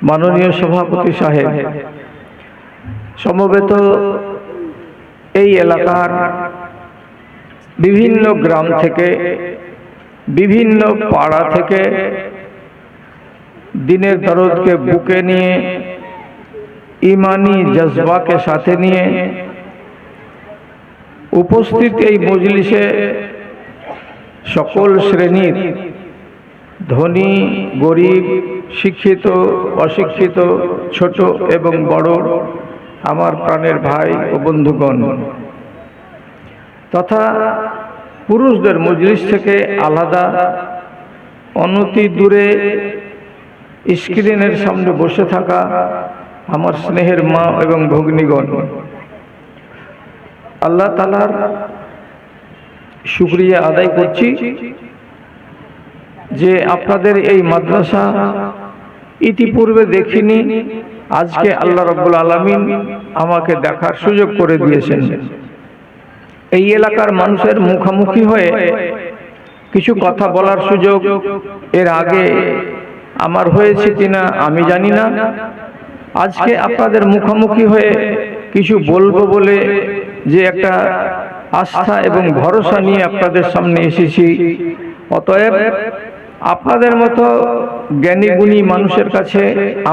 মাননীয় সভাপতি সাহেব, সমবেত এই এলাকার বিভিন্ন গ্রাম থেকে, বিভিন্ন পাড়া থেকে দিনের দরদকে বুকে নিয়ে, ইমানি জজবাকে সাথে নিয়ে উপস্থিত এই মজলিসে সকল শ্রেণীর ধনী গরিব, শিক্ষিত অশিক্ষিত, ছোট এবং বড় আমার প্রাণের ভাই ও বন্ধুগণ তথা পুরুষদের মজলিস থেকে আলাদা অনতি দূরে স্ক্রিনের সামনে বসে থাকা আমার স্নেহের মা এবং ভগ্নীগণ, আল্লাহ তাআলার শুকরিয়া আদায় করছি যে আপনাদের এই মাদ্রাসা ইতিপূর্বে দেখিনি, আজকে আল্লাহ রাব্বুল আলামিন আমাকে দেখার সুযোগ করে দিয়েছেন। এই এলাকার মানুষের মুখোমুখি হয়ে কিছু কথা বলার সুযোগ এর আগে আমার হয়েছে কিনা আমি জানি না। আজকে আপনাদের মুখোমুখি হয়ে কিছু বলবো বলে যে একটা আস্থা এবং ভরসা নিয়ে আপনাদের সামনে এসেছি, অতএব আপনাদের মতো জ্ঞানী গুণী মানুষের কাছে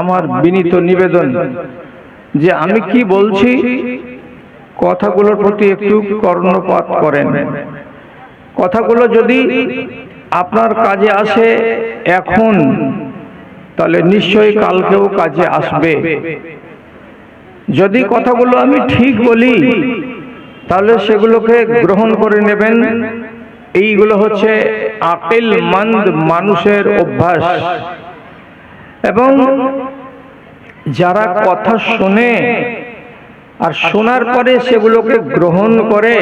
আমার বিনীত নিবেদন যে আমি কি বলছি কথাগুলোর প্রতি একটু কর্ণপাত করেন। কথাগুলো যদি আপনার কাজে আসে এখন, তাহলে নিশ্চয়ই কালকেও কাজে আসবে। যদি কথাগুলো আমি ঠিক বলি তাহলে সেগুলোকে গ্রহণ করে নেবেন। এইগুলো হচ্ছে আকলমন্দ মানুষের অভ্যাস। এবং যারা কথা শোনে আর শোনার পরে সেগুলোকে গ্রহণ করে,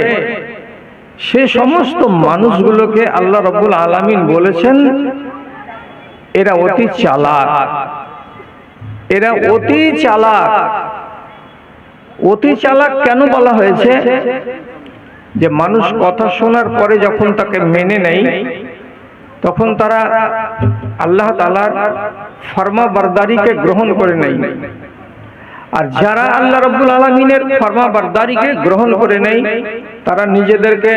সে সমস্ত মানুষগুলোকে আল্লাহ রাব্বুল আলামিন বলেছেন এরা অতি চালাক, এরা অতি চালাক। অতি চালাক কেন বলা হয়েছে? যে মানুষ কথা শোনার পরে যখন তাকে মেনে নেয় তখন তারা আল্লাহ তাআলার ফরমাবরদারিকে গ্রহণ করে নেয়। আর যারা আল্লাহ রাব্বুল আলামিনের ফরমাবরদারিকে গ্রহণ করে নেয় তারা নিজেদেরকে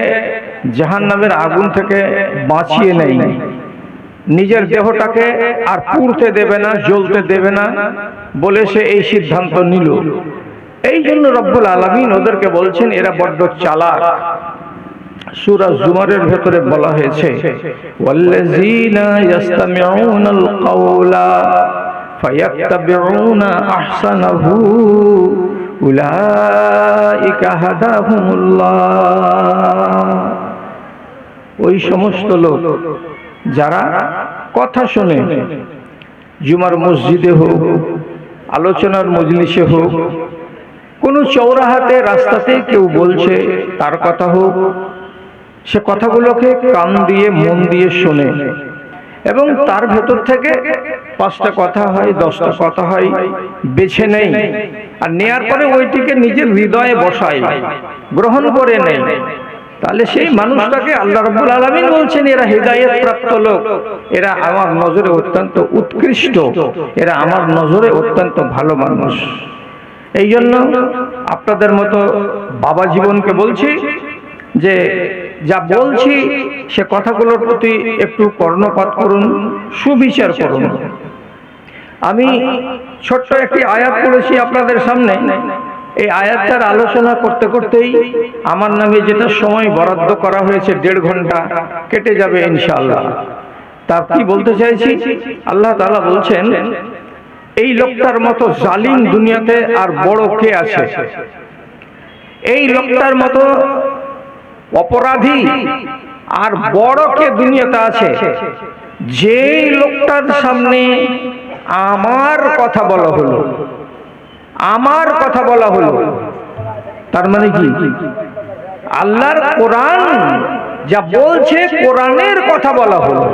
জাহান্নামের আগুন থেকে বাঁচিয়ে নেয়। নিজের দেহটাকে আর পুড়তে দেবে না, জ্বলতে দেবে না বলে সে এই সিদ্ধান্ত নিল। এই জন্য রব্বুল আলামিন ওদেরকে বলছেন এরা বড্ড চালাক। সূরা জুমারের ভেতরে বলা হয়েছে ওয়াল্লাযীনা ইয়াসতামিউনাল কাওলা ফায়াত্তাবিউনা আহসানাহু উলাইকা হাদাহুমুল্লাহ। ওই সমস্ত লোক যারা কথা শোনে, জুমার মসজিদে হোক, আলোচনার মজলিসে হোক, কোনো চৌরাহাতে রাস্তাতে কেউ বলছে তার কথা হোক, সে কথাগুলোকে কান দিয়ে মন দিয়ে শোনে এবং তার ভেতর থেকে 5টা কথা হয়, 10টা কথা হয়, বেছে নেই আর নেয়ার পরে ওইটিকে নিজের হৃদয়ে বসায়, গ্রহণ করে নেয়। তাহলে সেই মানুষটাকে আল্লাহ রাব্বুল আলামিন বলছেন এরা হিদায়াত প্রাপ্ত লোক, এরা আমার নজরে অত্যন্ত উৎকৃষ্ট, এরা আমার নজরে অত্যন্ত ভালো মানুষ। এই জন্য আপনাদের মতো বাবা জীবনকে বলছি যে যা বলছি সে কথাগুলোর প্রতি একটু কর্ণপাত করুন, সুবিচার করুন। আমি ছোট্ট একটি আয়াত পড়েছি আপনাদের সামনে। এই আয়াতটার আলোচনা করতে করতেই আমার নামে যেটা সময় বরাদ্দ করা হয়েছে 1.5 ঘন্টা কেটে যাবে ইনশাআল্লাহ। তা কি বলতে চাইছি, আল্লাহ তাআলা বলছেন এই লোকটার মতো জালিম দুনিয়াতে আর বড় কে আছে? এই লোকটার মতো অপরাধী আর বড় কে দুনিয়াতে আছে? যেই লোকটার সামনে আমার কথা বলা হলো, আমার কথা বলা হলো, তার মানে কি আল্লাহর কোরআন যা বলছে কোরআনের কথা বলা হলো।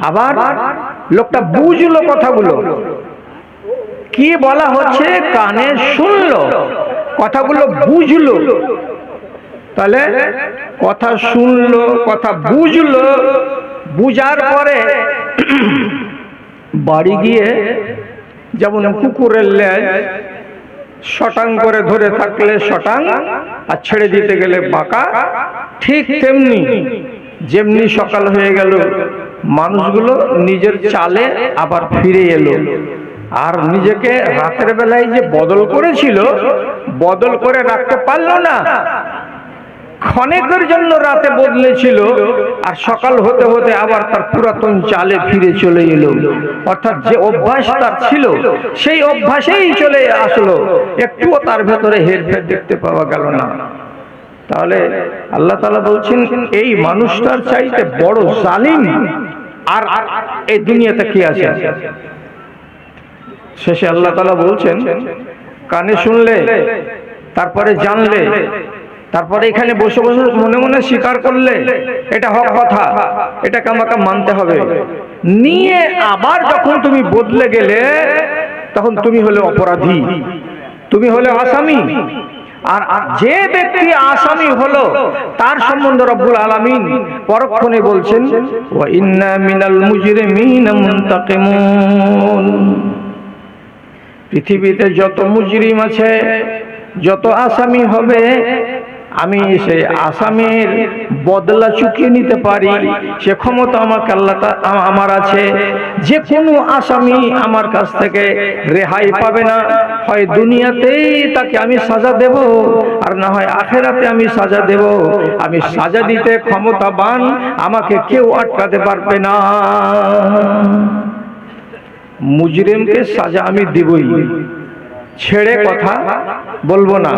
আবার লোকটা বুঝলো কথাগুলো, কি বলা হচ্ছে কানে শুনলো, কথাগুলো বুঝলো। তাহলে কথা শুনলো, কথা বুঝলো, বুঝার পরে বাড়ি গিয়ে যেমন কুকুরের লেজ শটাং করে ধরে থাকলে শটাং আর ছেড়ে দিতে গেলে বাঁকা, ঠিক তেমনি যেমনি সকাল হয়ে গেল মানুষগুলো নিজের চালে আবার ফিরে এলো। আর নিজেকে রাতের বেলায় যে বদল করেছিল, বদল করে রাখতে পারলো না, ক্ষণিকের জন্য রাতে বদলেছিল আর সকাল হতে হতে আবার তার পুরাতন চালে ফিরে চলে এলো। অর্থাৎ যে অভ্যাস তার ছিল সেই অভ্যাসেই চলে আসলো, একটুও তার ভেতরে হেরফের দেখতে পাওয়া গেল না। তাহলে আল্লাহ তাআলা বলছেন এই মানুষটার চাইতে বড় জালিম আর এই দুনিয়াতে কি আছে? শেষে আল্লাহ তাআলা বলছেন, কানে শুনলে, তারপরে জানলে, তারপরে এখানে বসে বসে মনে মনে স্বীকার করলে এটা হক কথা, এটাকে আমাকে মানতে হবে, নিয়ে আবার যখন তুমি বদলে গেলে তখন তুমি হলে অপরাধী, তুমি হলে আসামি। আর যে ব্যক্তি আসামি হলো তার সম্বন্ধে রব্বুল আলামিন পরক্ষণে বলছেন, ওয়া ইন্না মিনাল মুজরিমিনা মুনতাকিমুন। পৃথিবীতে যত মুজরিম আছে, যত আসামি হবে, আমি সেই আসামির বদলা চুকিয়ে নিতে পারি, সে ক্ষমতা আমাকে আমার আছে। যে কোনো আসামি আমার কাছ থেকে রেহাই পাবে না, হয় দুনিয়াতেই তাকে আমি সাজা দেব, আর না হয় আখেরাতে আমি সাজা দেব। আমি সাজা দিতে ক্ষমতাবান, আমাকে কেউ আটকাতে পারবে না। মুজরিমকে সাজা আমি দিবই, ছেড়ে কথা বলবো না।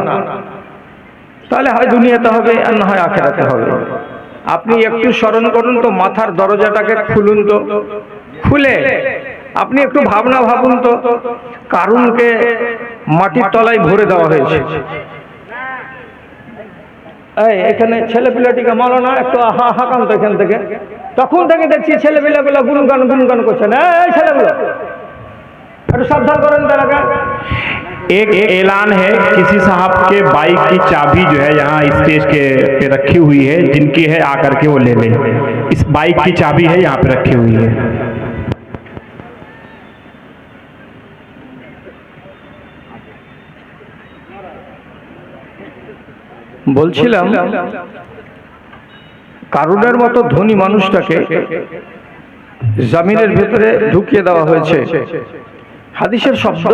তাহলে হয় দুনিয়াতে হবে আর না হয় আখেরাতে হবে। আপনি একটু স্মরণ করুন তো, মাথার দরজাটাকে খুলুন তো, খুলে আপনি একটু ভাবুন তো, কারুনকে মাটির তলায় ভরে দেওয়া হয়েছে। এখানে ছেলে পিলাটিকে মারো না, একটু হাকান তো এখান থেকে। তখন থেকে দেখছি ছেলে পিলাগুলো গুনগান করছে না, এই ছেলেগুলো একটু সাবধান করেন তারা। एक ऐलान है, किसी साहब के बाइक की चाबी जो है यहाँ स्टेज के पे रखी हुई है, जिनकी है आकर के वो ले लें। इस बाइक की चाबी है यहाँ पे रखी हुई है। বলছিলাম, কারুনের মতো ধনী মানুষটাকে জামিনের ভেতরে ঢুকিয়ে দেওয়া হয়েছে। হাদিসের শব্দ,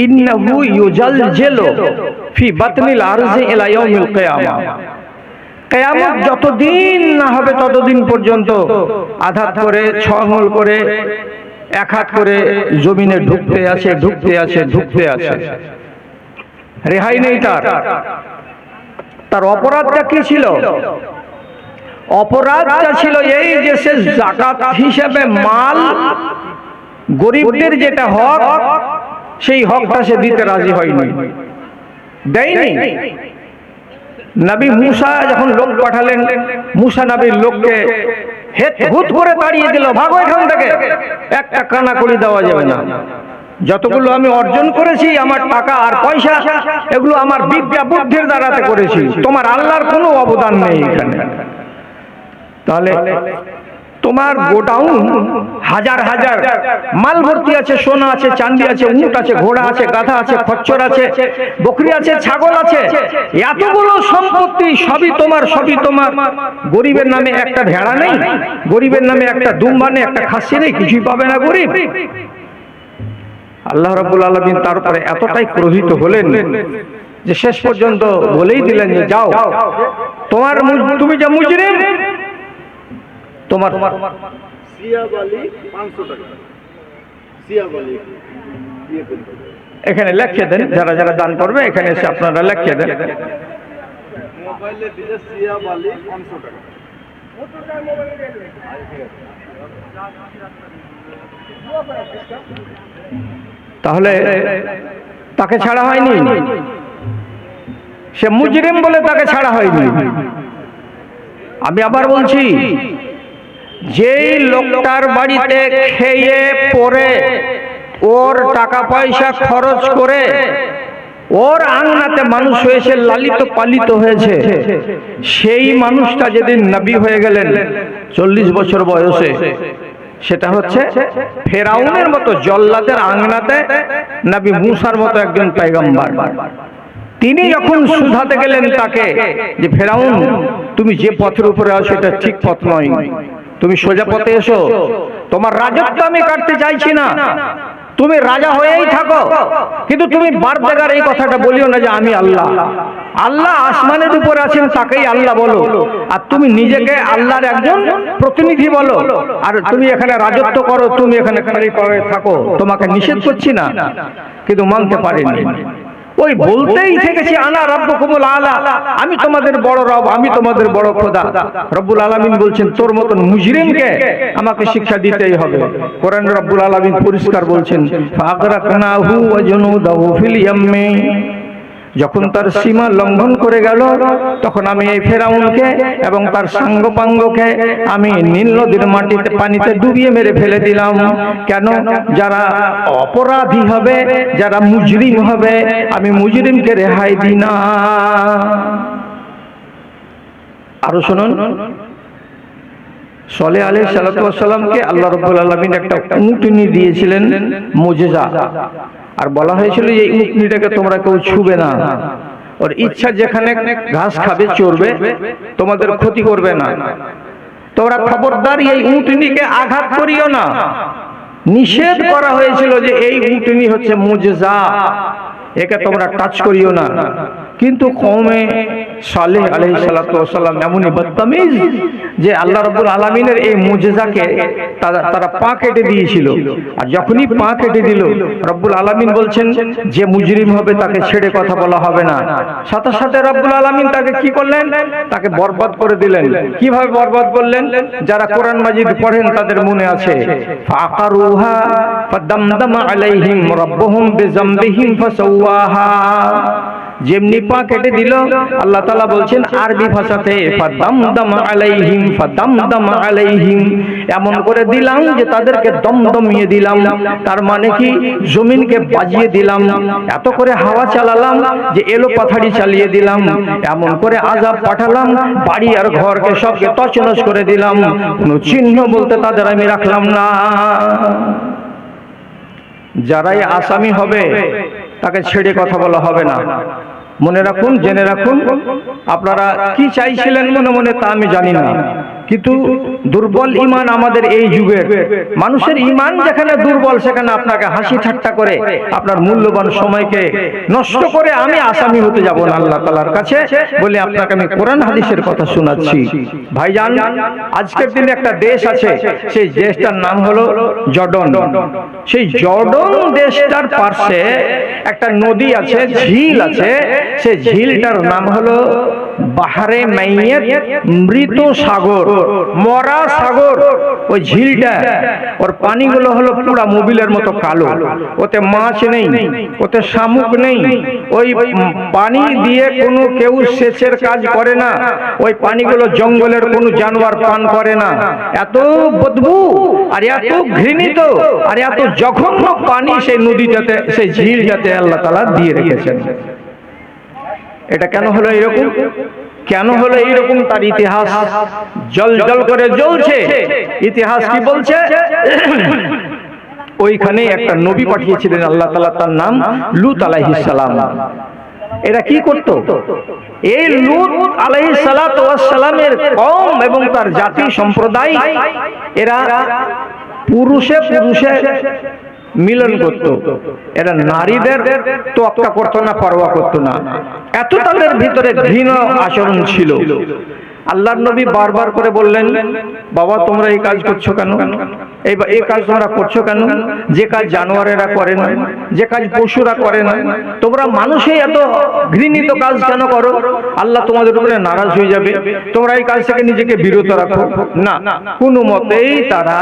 ইন্নাহু ইউজালজালু ফি বাতনিল আরজি ইলা ইয়াউমিল কিয়ামা। কিয়ামত যতদিন না হবে ততদিন পর্যন্ত আঘাত করে, 6 আঙ্গুল করে, 1 হাত করে জমিনে ঢুকতে আছে। রেহাই নেই তার। তার অপরাধটা কি ছিল? অপরাধটা ছিল এই যে সে যাকাত হিসেবে মাল, গরিবদের যেটা হক, সেই হকটা সে দিতে রাজি হয়নি, দেয়নি। নবী মুসা যখন লোক পাঠালেন, মুসা নবীর লোককে হুট করে তাড়িয়ে দিল, ভাগো এখান থেকে, একটা কানা করি দেওয়া যাবে না। যতগুলো আমি অর্জন করেছি, আমার টাকা আর পয়সা, এগুলো আমার বিদ্যা বুদ্ধির দ্বারাতে করেছি, তোমার আল্লাহর কোনো অবদান নেই এখানে। তাহলে তোমার গোডাউন হাজার হাজার মাল ভর্তি আছে, সোনা আছে, চাঁদি আছে, উট আছে, ঘোড়া আছে, গাধা আছে, খচ্চর আছে, বকরি আছে, ছাগল আছে, এতগুলো সম্পত্তি সবই তোমার। গরিবের নামে একটা ভেড়া নেই, গরিবের নামে একটা দুম্বা নেই, একটা খাসি নেই, কিছুই পাবে না গরিব। আল্লাহ রাব্বুল আলামিন তার উপরে এতটাই ক্রোধিত হলেন যে শেষ পর্যন্ত বলেই দিলেন যে যাও, তুমি যে মুজরিম, তোমার এখানে লেখিয়ে দেন, যারা যারা দান করবে এখানে এসে আপনারা লেখিয়ে দেন। তাহলে তাকে ছাড়া হয়নি, সে মুজরিম বলে তাকে ছাড়া হয়নি। আমি আবার বলছি, যেই লোকটার বাড়িতে খেয়ে পরে, ওর টাকা পয়সা খরচ করে, ওর আঙ্গনাতে মানুষ হয়েছে, লালিত পালিত হয়েছে, সেই মানুষটা যেদিন নবী হয়ে গেলেন 40 বছর বয়সে, সেটা হচ্ছে ফেরাউনের মতো জল্লাদের আঙ্গনাতে নবী মুসার মতো একজন পয়গম্বর। তিনি যখন শুধাতে গেলেন তাকে যে ফেরাউন, তুমি যে পথের উপরে আছো এটা ঠিক পথ নয়, তুমি সোজা পথে এসো, তোমার রাজত্ব আমি কাটতে চাইছি না, তুমি রাজা হয়েই থাকো, কিন্তু তুমি বারবার এই কথাটা বলিও না যে আমি আল্লাহ। আল্লাহ আসমানের উপর আছেন, তাকেই আল্লাহ বলো, আর তুমি নিজেকে আল্লাহর একজন প্রতিনিধি বলো, আর তুমি এখানে রাজত্ব করো, তুমি এখানে খালি পায়ে থাকো, তোমাকে নিষেধ করছি না। কিন্তু মানতে পারেনি, ওই বলতেই থেকেছি আনা রাব্বুকুমুল আলা, আমি তোমাদের বড় রব, আমি তোমাদের বড় খোদা। রব্বুল আলামিন বলছেন তোর মতন মুজরিমকে আমাকে শিক্ষা দিতেই হবে। কোরআন রব্বুল আলামিন পরিষ্কার বলছেন ফাগরাকনাহু ওয়া জুনুদাহু ফিল ইয়াম্মি, যখন তার সীমা লঙ্ঘন করে গেল তখন আমি এই ফেরাউনকে এবং তার সাঙ্গপাঙ্গকে আমি নীল নদীর মাটিতে পানিতে ডুবিয়ে মেরে ফেলে দিলাম। কেন? যারা অপরাধী হবে, যারা মুজরিম হবে, আমি মুজরিমকে রেহাই দিই না। আরো শুনুন, সালেহ আলাইহিস সালাতু ওয়াস সালামকে আল্লাহ রাব্বুল আলামিন একটা উটনি দিয়েছিলেন মুজিজা, আর বলা হয়েছিল যে এই উটনিটাকে তোমরা কেউ ছুবে না, ওর ইচ্ছা যেখানে ঘাস খাবে চড়বে, তোমাদের ক্ষতি করবে না, তোমরা খবরদার এই উটনিকে আঘাত করিও না। নিষেধ করা হয়েছিল যে এই উটনি হচ্ছে মুজিজা, একে তোমরা টাচ করিও না। কিন্তু কওমে সালেহ আলাইহিস সালাতু ওয়াস সালাম এমনই বদতমিজ যে আল্লাহ রাব্বুল আলামিনের এই মুজিজাকে তারা পা কেটে দিয়েছিল। আর যখনই পা কেটে দিল, রব্বুল আলামিন বলছেন যে মুজরিম হবে তাকে ছেড়ে কথা বলা হবে না। সাথে সাথে রব্বুল আলামিন তাকে কি করলেন? তাকে বরবাদ করে দিলেন। কিভাবে বরবাদ করলেন? যারা কোরআন মাজিদ পড়েন তাদের মনে আছে, ফাকারুহা ফাদামদামা আলাইহিম রাব্বুহুম বিযামবিহিম ফাসাওয়াহা। যেমনি পা কেটে দিল, আল্লাহ তাআলা বলছেন আরবি ভাষাতে ফাদামদামা আলাইহিম, ফাদামদামা আলাইহিম, এমন করে দিলাম যে তাদেরকে দমদমিয়ে দিলাম। তার মানে কি? জমিনকে বাজিয়ে দিলাম, এত করে হাওয়া চালালাম যে এলো পাথাড়ি চালিয়ে দিলাম, এমন করে আযাব পাঠালাম, বাড়ি আর ঘরকে সবকে তছনছ করে দিলাম, কোনো চিহ্ন বলতে তাদের আমি রাখলাম না। যারাই আসামি হবে তাকে ছেড়ে কথা বলা হবে না। মনে রাখুন, জেনে রাখুন, আপনারা কি চাইছিলেন মনে মনে তা আমি জানি না, কিন্তু দুর্বল ঈমান আমাদের এই যুগের মানুষের ঈমান যেখানে দুর্বল, সেখানে আপনাকে হাসি ঠাট্টা করে আপনার মূল্যবান সময়কে নষ্ট করে আমি আসামি হতে যাব না আল্লাহ তাআলার কাছে বলে আপনাকে আমি কোরআন হাদিসের কথা শোনাচ্ছি। ভাইজান, আজকের দিনে একটা দেশ আছে, সেই দেশটার নাম হলো জর্ডন। সেই জর্ডন দেশটার পাশে একটা নদী আছে, ঝিল আছে, সেই ঝিলটার নাম হলো বাহরে মাইয়াত, মৃত সাগর, মরা সাগর। ওই ঝিলটা, ওর পানিগুলো হলো পুরা মোবিলের মতো কালো, ওতে মাছ নেই, ওতে শামুক নেই, ওই পানি দিয়ে কোনো কেউ সেচের কাজ করে না, ওই পানিগুলো জঙ্গলের কোনো জানোয়ার পান করে না। এত বদবু আর এত ঘৃণিত আর এত জঘন্য পানি সেই নদীটাতে, সেই ঝিলটাতে আল্লাহ তাআলা দিয়ে রেখেছেন। এটা কেন হলো এরকম? কেন হলো এইরকম? তার ইতিহাস জল জল করে জ্বলছে। ইতিহাস কি বলছে? ওইখানে একটা নবী পাঠিয়েছিলেন আল্লাহ তাআলা, তার নাম লূত আলাইহিস সালাম। এরা কি করত? এই লূত আলাইহিস সালাতু ওয়াস সালামের কওম এবং তার জাতি সম্প্রদায়, এরা পুরুষে পুরুষে মিলন করত। এরা নারীদের তোয়াক্কা করতো না, পরোয়া করতো না। এত তাদের ভিতরে ঘৃণ আচরণ ছিল। আল্লাহর নবী বারবার করে বললেন, বাবা তোমরা এই কাজ করছো কেন? এই কাজ তোমরা করছো কেন? যে কাজ জানোয়ারেরা করে না, যে কাজ পশুরা করে না, তোমরা মানুষই এত ঘৃণিত কাজ কেন করো? আল্লাহ তোমাদের উপরে নারাজ হয়ে যাবে, তোমরা এই কাজ থেকে নিজেকে বিরত রাখো। না, কোনো মতেই তারা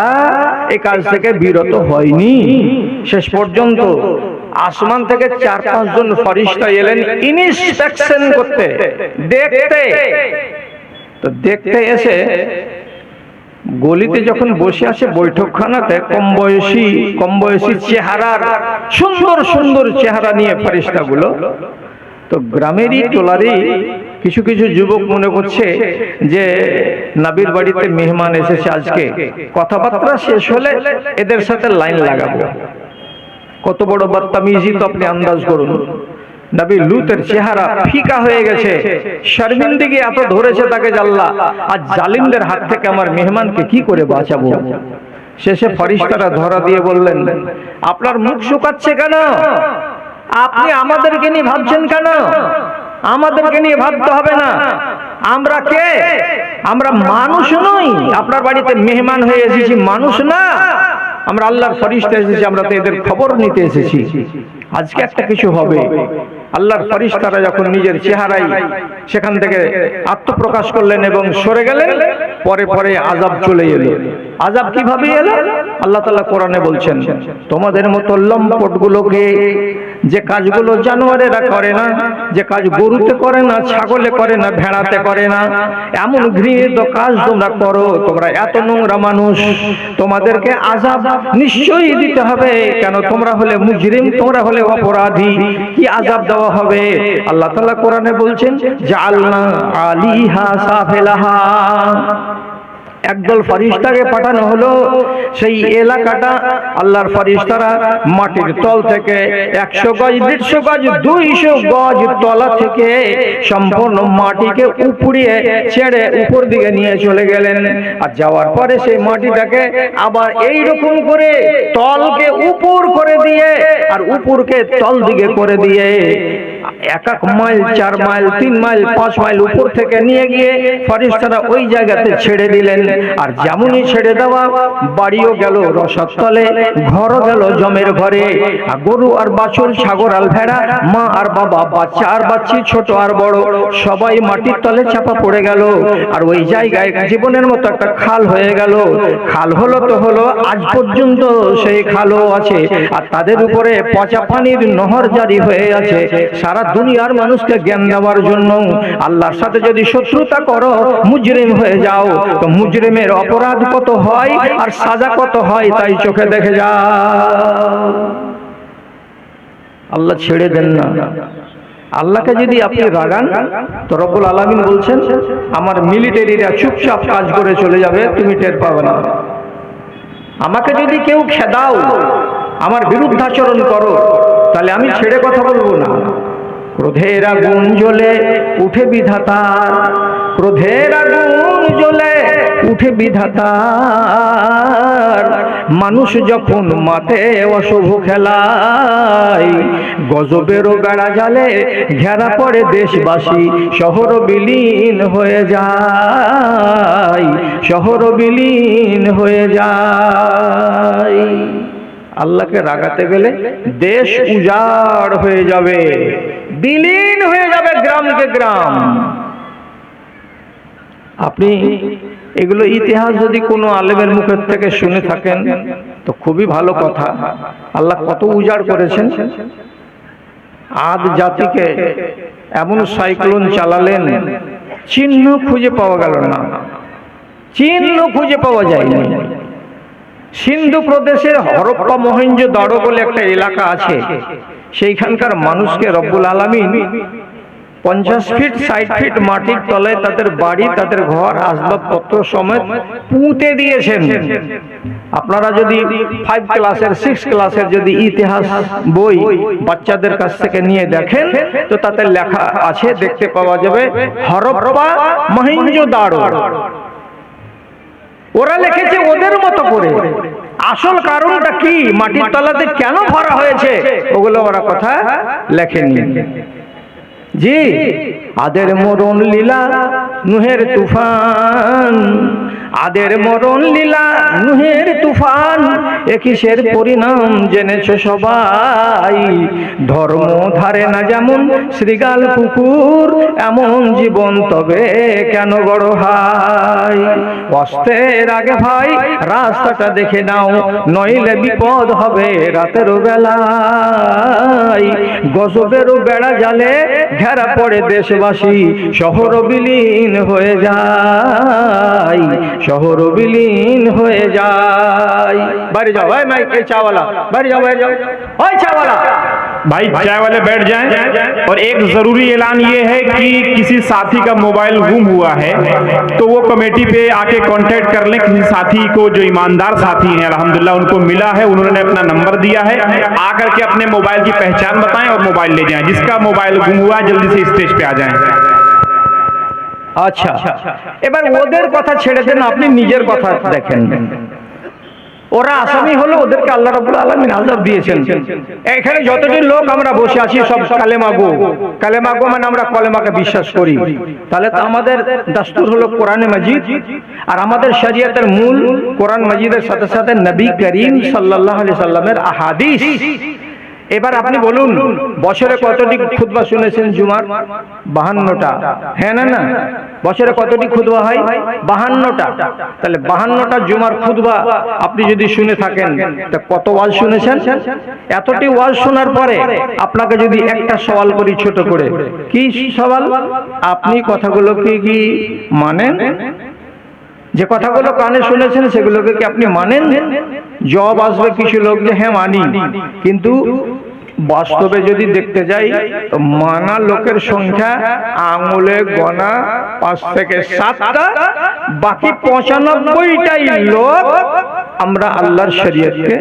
এই কাজ থেকে বিরত হয়নি। শেষ পর্যন্ত আসমান থেকে 4-5 জন ফেরেশতা এলেন ইনস্পেকশন করতে, দেখতে। তো দেখতে এসে গলিতে যখন বসে আছে বৈঠকখানাতে, কম বয়সী চেহারার, সুন্দর সুন্দর চেহারা নিয়ে ফেরেশতাগুলো, তো গ্রামেরই টোলারই কিছু কিছু যুবক মনে করছে যে নবীর বাড়িতে মেহমান এসেছে, আজকে কথাবার্তা শেষ হলে এদের সাথে লাইন লাগাবো। কত বড় বদতমিজি তো আপনি আন্দাজ করুন। নবী লুতের চেহারা ফিকা হয়ে গেছে, শর্মিন্দগি এত ধরেছে তাকে, আল্লাহ আজ জালিমদের হাত থেকে আমার মেহমানকে কি করে বাঁচাবো। শেষে ফেরেশতারা ধরা দিয়ে বললেন, আপনার মুখ শুকাচ্ছে কেন? আপনি আমাদেরকে নিয়ে ভাবছেন কেন? আমাদেরকে নিয়ে ভাবতে হবে না। আমরা কে? আমরা মানুষ নই, আপনার বাড়িতে মেহমান হয়ে এসেছি, মানুষ না। আমরা আল্লাহর ফেরেশতা এসেছি, আমরা তো এদের খবর নিতে এসেছি। আজকে একটা কিছু হবে। আল্লাহর ফেরেশতারা যখন নিজের চেহারায় সেখান থেকে আত্মপ্রকাশ করলেন এবং সরে গেলেন, পরে পরে আযাব চলে এলো। আযাব কিভাবে এলো? আল্লাহ তাআলা কোরআনে বলছেন, তোমাদের মতো লম্পটগুলোকে, যে কাজগুলো জানোয়ারেরা করে না, যে কাজ গরুতে করে না, ছাগলে করে না, ভেড়াতে করে না, এমন ঘৃণিত কাজ তোমরা করো, তোমরা এত নোংরা মানুষ, তোমাদেরকে আযাব নিশ্চয়ই দিতে হবে। কেন? তোমরা হলে মুজরিম, তোমরা হলে অপরাধী। কি আযাব দেওয়া হবে? আল্লাহ তাআলা কোরআনে বলছেন, জাআলনা আলিহা সাফিলাহা। একদল ফেরেশতাকে পাঠানো হলো, সেই এলাকাটা আল্লাহর ফেরেশতারা মাটির তল থেকে 100 গজ, 150 গজ, 200 গজ তলা থেকে সম্পূর্ণ মাটিকে উপড়িয়ে ছেড়ে উপর দিকে নিয়ে চলে গেলেন। আর যাওয়ার পরে সেই মাটিটাকে আবার এই রকম করে তলকে উপর করে দিয়ে আর উপরকে তল দিকে করে দিয়ে 1 মাইল, 4 মাইল, 3 মাইল, 5 মাইল উপর থেকে নিয়ে গিয়ে ফেরেশতারা ওই জায়গাতে ছেড়ে দিলেন। আর যেমনই ছেড়ে দেওয়া, বাড়িও গেল রসার তলে, ঘরও গেল জমের ঘরে। গরু আর বাছুর, ছাগল আর ভেড়া, মা আর বাবা, বাচ্চা আর বাচ্চি, ছোট আর বড়, সবাই মাটির তলে চাপা পড়ে গেল। আর ওই জায়গায় জীবনের মতো একটা খাল হয়ে গেল। খাল হলো তো হলো, আজ পর্যন্ত সেই খালও আছে। আর তাদের উপরে পচা পানির নহর জারি হয়ে আছে। সারা দুনিয়ার মানুষকে জ্ঞান দেওয়ার জন্য, আল্লাহর সাথে যদি শত্রুতা করো, মুজরিম হয়ে যাও, তো মুজরিমের অপরাধ কত হয় আর সাজা কত হয় তাই চোখে দেখে যাও। আল্লাহ ছেড়ে দেন না। আল্লাহকে যদি আপনি রাগান, তো রব্বুল আলামিন বলছেন, আমার মিলিটারিরা চুপচাপ কাজ করে চলে যাবে, তুমি টের পাবে না। আমাকে যদি কেউ খেদাও, আমার বিরুদ্ধাচরণ করো, তাহলে আমি ছেড়ে কথা বলবো না। ক্রোধের আগুন জ্বলে উঠে বিধাতার, ক্রোধের আগুন জ্বলে উঠে বিধাতার, মানুষ যখন মাঠে অশুভ খেলায়, গজবেরও বেড়া জালে ঘেরা পড়ে দেশবাসী, শহর বিলীন হয়ে যায়, শহর বিলীন হয়ে যায়। আল্লাহকে রাগাতে গেলে দেশ উজাড় হয়ে যাবে, বিলীন হয়ে যাবে গ্রামকে গ্রাম। আপনি এগুলো ইতিহাস যদি কোনো আলেমের মুখের থেকে শুনে থাকেন তো খুবই ভালো কথা। আল্লাহ কত উজাড় করেছেন। আদ জাতিকে এমন সাইক্লোন চালালেন, চিহ্ন খুঁজে পাওয়া গেল না, চিহ্ন খুঁজে পাওয়া যায়নি। সিন্ধু প্রদেশের হরপ্পা মহেঞ্জোদারো বলে একটা এলাকা আছে, সেইখানকার মানুষকে রব্বুল আলামিন 50 ফিট 60 ফিট মাটির তলায় তাদের বাড়ি, তাদের ঘর, আসবাবপত্র সমেত পুঁতে দিয়েছেন। আপনারা যদি 5 ক্লাসের 6 ক্লাসের যদি ইতিহাস বই বাচ্চাদের কাছ থেকে নিয়ে দেখেন, তো তাতে লেখা আছে, দেখতে পাওয়া যাবে, হরপ্পা মহেঞ্জোদারো। ওরা লিখেছে ওদের মতো করে। আসল কারণটা কি, মাটির তলাতে কেন ভরা হয়েছে, ওগুলো ওরা কথা লেখেনি। জি, আদের মরণ লীলা নুহের তুফান, আদের মরণ লীলা নুহের তুফান, একিসের পরিণাম জেনেছো সবাই। ধর্ম ধারে না যেমন শ্রীগাল পুকুর, এমন জীবন তবে কেন বড় হাই। অস্তের আগে ভাই রাস্তাটা দেখে নাও, নইলে বিপদ হবে রাতের বেলায়। গজবেরও বেড়া জালে ঘেরা পড়ে দেশবাসী, শহর বিলীন হয়ে যায়, শহর বিলীন হয়ে যায়। বাইরে যাও, ভাই মাইক এই চাওয়ালা, বাইরে যাও, বাইরে যাও, ওই চাওয়ালা। भाई चाय वाले बैठ जाएं। और एक जरूरी ऐलान ये है कि किसी साथी का मोबाइल गुम हुआ है तो वो कमेटी पे आके कांटेक्ट कर लें। किसी साथी को जो ईमानदार साथी हैं अल्हम्दुलिल्लाह उनको मिला है, उन्होंने अपना नंबर दिया है, आकर के अपने मोबाइल की पहचान बताएं और मोबाइल ले जाएं। जिसका मोबाइल गुम हुआ है जल्दी से स्टेज पे आ जाएं। আচ্ছা, এবার ওদের কথা ছেড়ে দেন, আপনি নিজের কথা দেখেন। ওরা আসামি হলো, ওদেরকে আল্লাহ রাব্বুল আলামিন আযাব দিয়েছেন। এখানে যতজন লোক আমরা বসে আছি সব কালেমা গো। কালেমা গো মানে আমরা কলেমাকে বিশ্বাস করি। তাহলে তো আমাদের দাস্তুর হলো কোরআনে মাজিদ, আর আমাদের শরীয়তের মূল কোরআন মাজিদের সাথে সাথে নবী করিম সাল্লাল্লাহু আলাইহি সাল্লামের আহাদিস। এবার আপনি বলুন, বছরে কতটি খুতবা শুনেছেন জুমার? 52টা। হ্যাঁ না না, বছরে কতটি খুতবা হয়? 52টা। তাহলে 52টা জুমার খুতবা আপনি যদি শুনে থাকেন তা কত ওয়াজ শুনেছেন? এতটি ওয়াজ শোনার পরে আপনাকে যদি একটা সওয়াল করি ছোট করে, কি সওয়াল? আপনি কথাগুলোকে কি মানেন? যে কথাগুলো কানে শুনেছেন সেগুলোকে কি আপনি মানেন? জবাব আসবে কিছু লোক যে হ্যাঁ মানি, কিন্তু বাস্তবে যদি দেখতে যাই তো মানা লোকের সংখ্যা আঙুলে গোনা 5 থেকে 7টা, বাকি 95টাই লোক আমরা আল্লাহর শরীয়তকে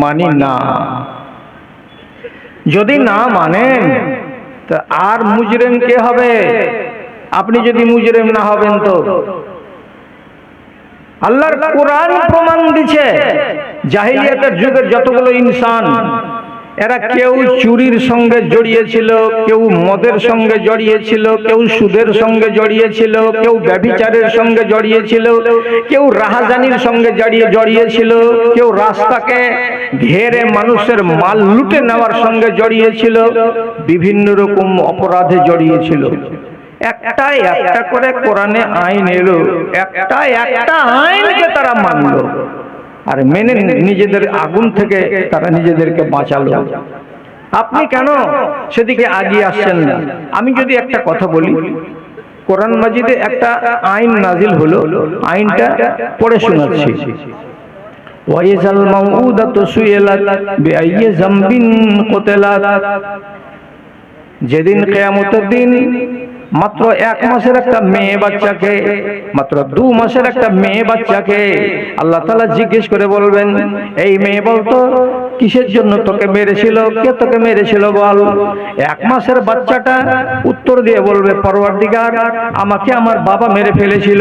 মানি না। যদি না মানেন তা আর মুজরিম কে হবে? আপনি যদি মুজরিম না হবেন তো আল্লাহর কোরআন প্রমাণ দিচ্ছে জাহিলিয়াতের যুগের যতগুলো ইনসান এরা কেউ চুরির সঙ্গে জড়িয়েছিল, কেউ মদের সঙ্গে জড়িয়েছিল, কেউ সুদের সঙ্গে জড়িয়েছিল, কেউ ব্যভিচারের সঙ্গে জড়িয়েছিল, কেউ রাহাজানির সঙ্গে জড়িয়েছিল, কেউ রাস্তাকে ঘেরে মানুষের মাল লুটে নেওয়ার সঙ্গে জড়িয়েছিল, বিভিন্ন রকম অপরাধে জড়িয়েছিল। একটা করে কোরআনে আইন এলো, একটা আইনকে তারা মানলো আর মেনে নিজেদের আগুন থেকে তারা নিজেদেরকে বাঁচালো। আপনি কেন সেদিকে এগিয়ে আসছেন না? আমি যদি একটা কথা বলি, কোরআন মাজিদে একটা আইন নাজিল হলো, আইনটা পড়ে শোনাচ্ছি। ওয়াইজাল মাউউদাতু সুইলাত বিআইয়ি যামবিন কুতিলাত। যেদিন কিয়ামতের দিন মাত্র 1 মাসের একটা মেয়ে বাচ্চাকে, মাত্র 2 মাসের একটা মেয়ে বাচ্চাকে আল্লাহ তাআলা জিজ্ঞেস করে বলবেন, এই মেয়ে বলতো কিসের জন্য তোকে মেরেছিল, কে তোকে মেরেছিল বল। 1 মাসের বাচ্চাটা উত্তর দিয়ে বলবে, পরওয়ারদিগার আমাকে আমার বাবা মেরে ফেলেছিল।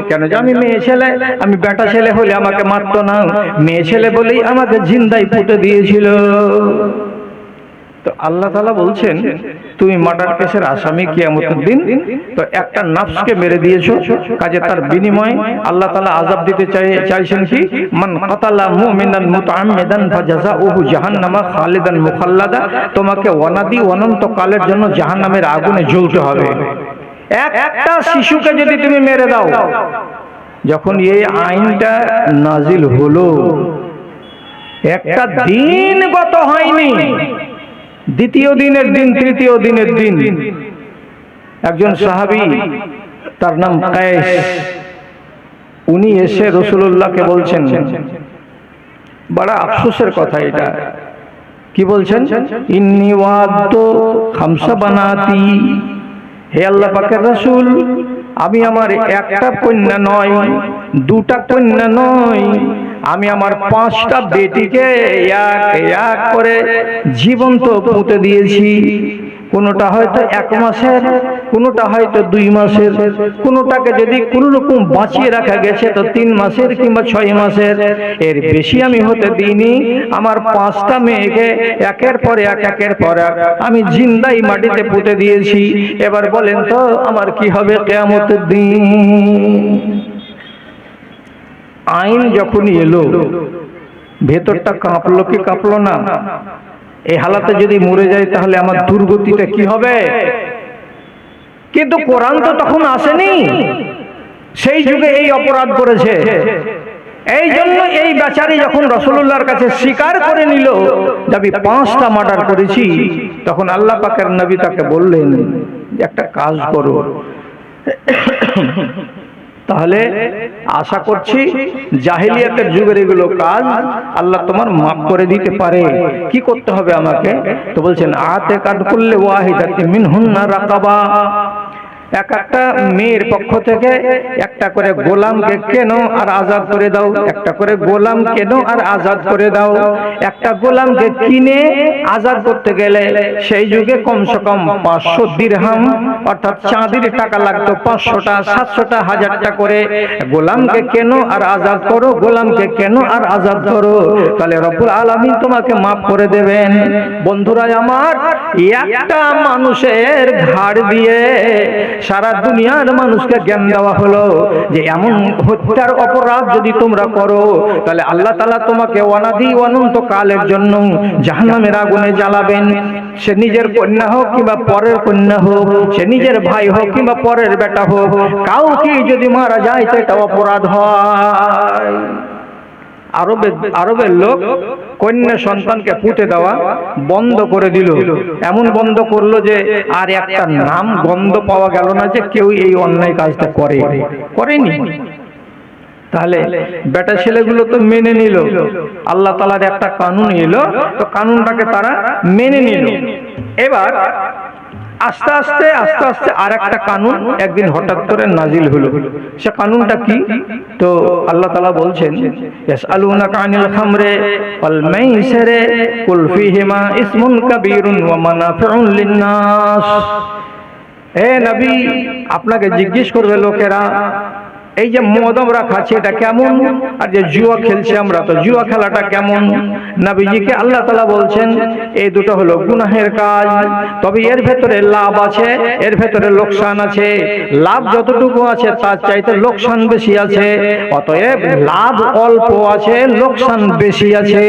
কেন যে আমি মেয়ে ছেলে, আমি বেটা ছেলে হলে আমাকে মারতো না, মেয়ে ছেলে বলেই আমাকে জিন্দাই পুঁতে দিয়েছিল। তো আল্লাহ তাআলা বলছেন, তুমি মার্ডার কেসের আসামি কিয়ামতের দিন, তো একটা নফসকে মেরে দিয়েছো, কাজে তার বিনিময়ে আল্লাহ তাআলা আযাব দিতে চাইছেন কি, মান কাতালা মুমিনান মুতাআম্মিদান ফাজাযাউহু জাহান্নামা খালিদান মুখাল্লাদা। তোমাকে অনাদি অনন্ত কালের জন্য জাহান্নামের আগুনে জ্বলতে হবে। একটা শিশুকে যদি তুমি মেরে দাও, যখন এই আইনটা নাজিল হলো একটা দিন গত হয়নি, দ্বিতীয় দিনের দিন, তৃতীয় দিনের দিন একজন সাহাবী, তার নাম কায়েস, উনি এসে রাসূলুল্লাহকে বলছেন, বড় আফসোসের কথা এটা, কি বলছেন, ইন্নী ওয়াদতু খামসা বানাতি। হে আল্লাহ পাকের রাসূল, আমি আমার একটা কন্যা নয়, 2টা কন্যা নয়, আমি আমার 5টা বেটিকে এক করে জীবন্ত পুঁতে দিয়েছি। কোনোটা হয়তো 1 মাসের, কোনোটা হয়তো 2 মাসের, কোনোটাকে যদি কোনো রকম বাঁচিয়ে রাখা গেছে তো 3 মাসের কিংবা 6 মাসের, এর বেশি আমি হতে দিইনি। আমার 5টা মেয়েকে একের পর এক আমি জিন্দাই মাটিতে পুঁতে দিয়েছি। এবার বলেন তো আমার কি হবে কিয়ামতের দিন? আইন যখনই এলো ভেতরটা কাঁপলো কি কাঁপলো না? এই হালাতে যদি মরে যায় তাহলে আমার দুর্গতিটা কি হবে? কিন্তু কোরআন তো তখন আসেনি, সেই যুগে এই অপরাধ করেছে। এই জন্য এই বেচারি যখন রাসূলুল্লাহর কাছে স্বীকার করে নিল যে আমি 5টা মার্ডার করেছি, তখন আল্লাহ পাকের নবী তাকে বললেন একটা কাজ করো, তাহলে আশা করছি জাহেলিয়াতের যুগের এগুলো কাজ আল্লাহ তোমার মাফ করে দিতে পারে। কি করতে হবে আমাকে? তো বলছেন আতে কাদ কুল্লি ওয়াহিদাতিন মিনহুন্না রাকাবা, এক একটা মেয়ের পক্ষ থেকে একটা করে গোলামকে কেন আর আজাদ করে দাও, একটা করে গোলাম কেন আর আজাদ করে দাও। একটা গোলামকে কিনে আজাদ করতে গেলে সেই যুগে কমসে কম 500 দিরহাম অর্থাৎ চাঁদির টাকা লাগতো, 500টা 700টা 1000টা করে। গোলামকে কেন আর আজাদ করো, গোলামকে কেন আর আজাদ করো, তাহলে রব্বুল আলামিন তোমাকে মাফ করে দেবেন। বন্ধুরা আমার, একটা মানুষের ঘাড় দিয়ে সারা দুনিয়ার মানুষকে জ্ঞান দেওয়া হলো যে এমন হত্যার অপরাধ যদি তোমরা করো তাহলে আল্লাহ তাআলা তোমাকে অনাদি অনন্ত কালের জন্য জাহান্নামের আগুনে জ্বালাবেন। সে নিজের কন্যা হোক কিংবা পরের কন্যা হোক, সে নিজের ভাই হোক কিংবা পরের বেটা হোক, কাউকে যদি মারা যায় তো এটা অপরাধ হয়। আরবের লোক কন্যা সন্তানকে পুঁতে দেওয়া বন্ধ করে দিল। এমন বন্ধ করলো যে আর একটা নাম গন্ধ পাওয়া গেল না যে কেউ এই অন্যায় কাজটা করেনি। তাহলে বেটা ছেলেগুলো তো মেনে নিল, আল্লাহ তাআলার একটা কানুন এলো, তো কানুনটাকে তারা মেনে নিল। এবার আস্তে আস্তে আর একটা কানুন একদিন হঠাৎ করে নাজিল হলো। সে কানুনটা কি? তো আল্লাহ তাআলা বলছেন ইয়াসআলুনাকা আনিল খামরি ওয়াল মাইসিরি কুল ফীহিমা ইসমুন কাবীরুন ওয়া মানাফিউন লিন-নাস। হে নবী, আপনাকে জিজ্ঞেস করবে লোকেরা এই যে মদ আমরা খাচ্ছি এটা কেমন, আর যে জুয়া খেলছি আমরা তো জুয়া খেলাটা কেমন। নবীজিকে আল্লাহ তাআলা বলছেন এই দুটো হলো গুনাহের কাজ, তবে এর ভেতরে লাভ আছে, এর ভেতরে লোকসান আছে। লাভ যতটুকু আছে তার চাইতে লোকসান বেশি আছে, অতএব লাভ অল্প আছে, লোকসান বেশি আছে।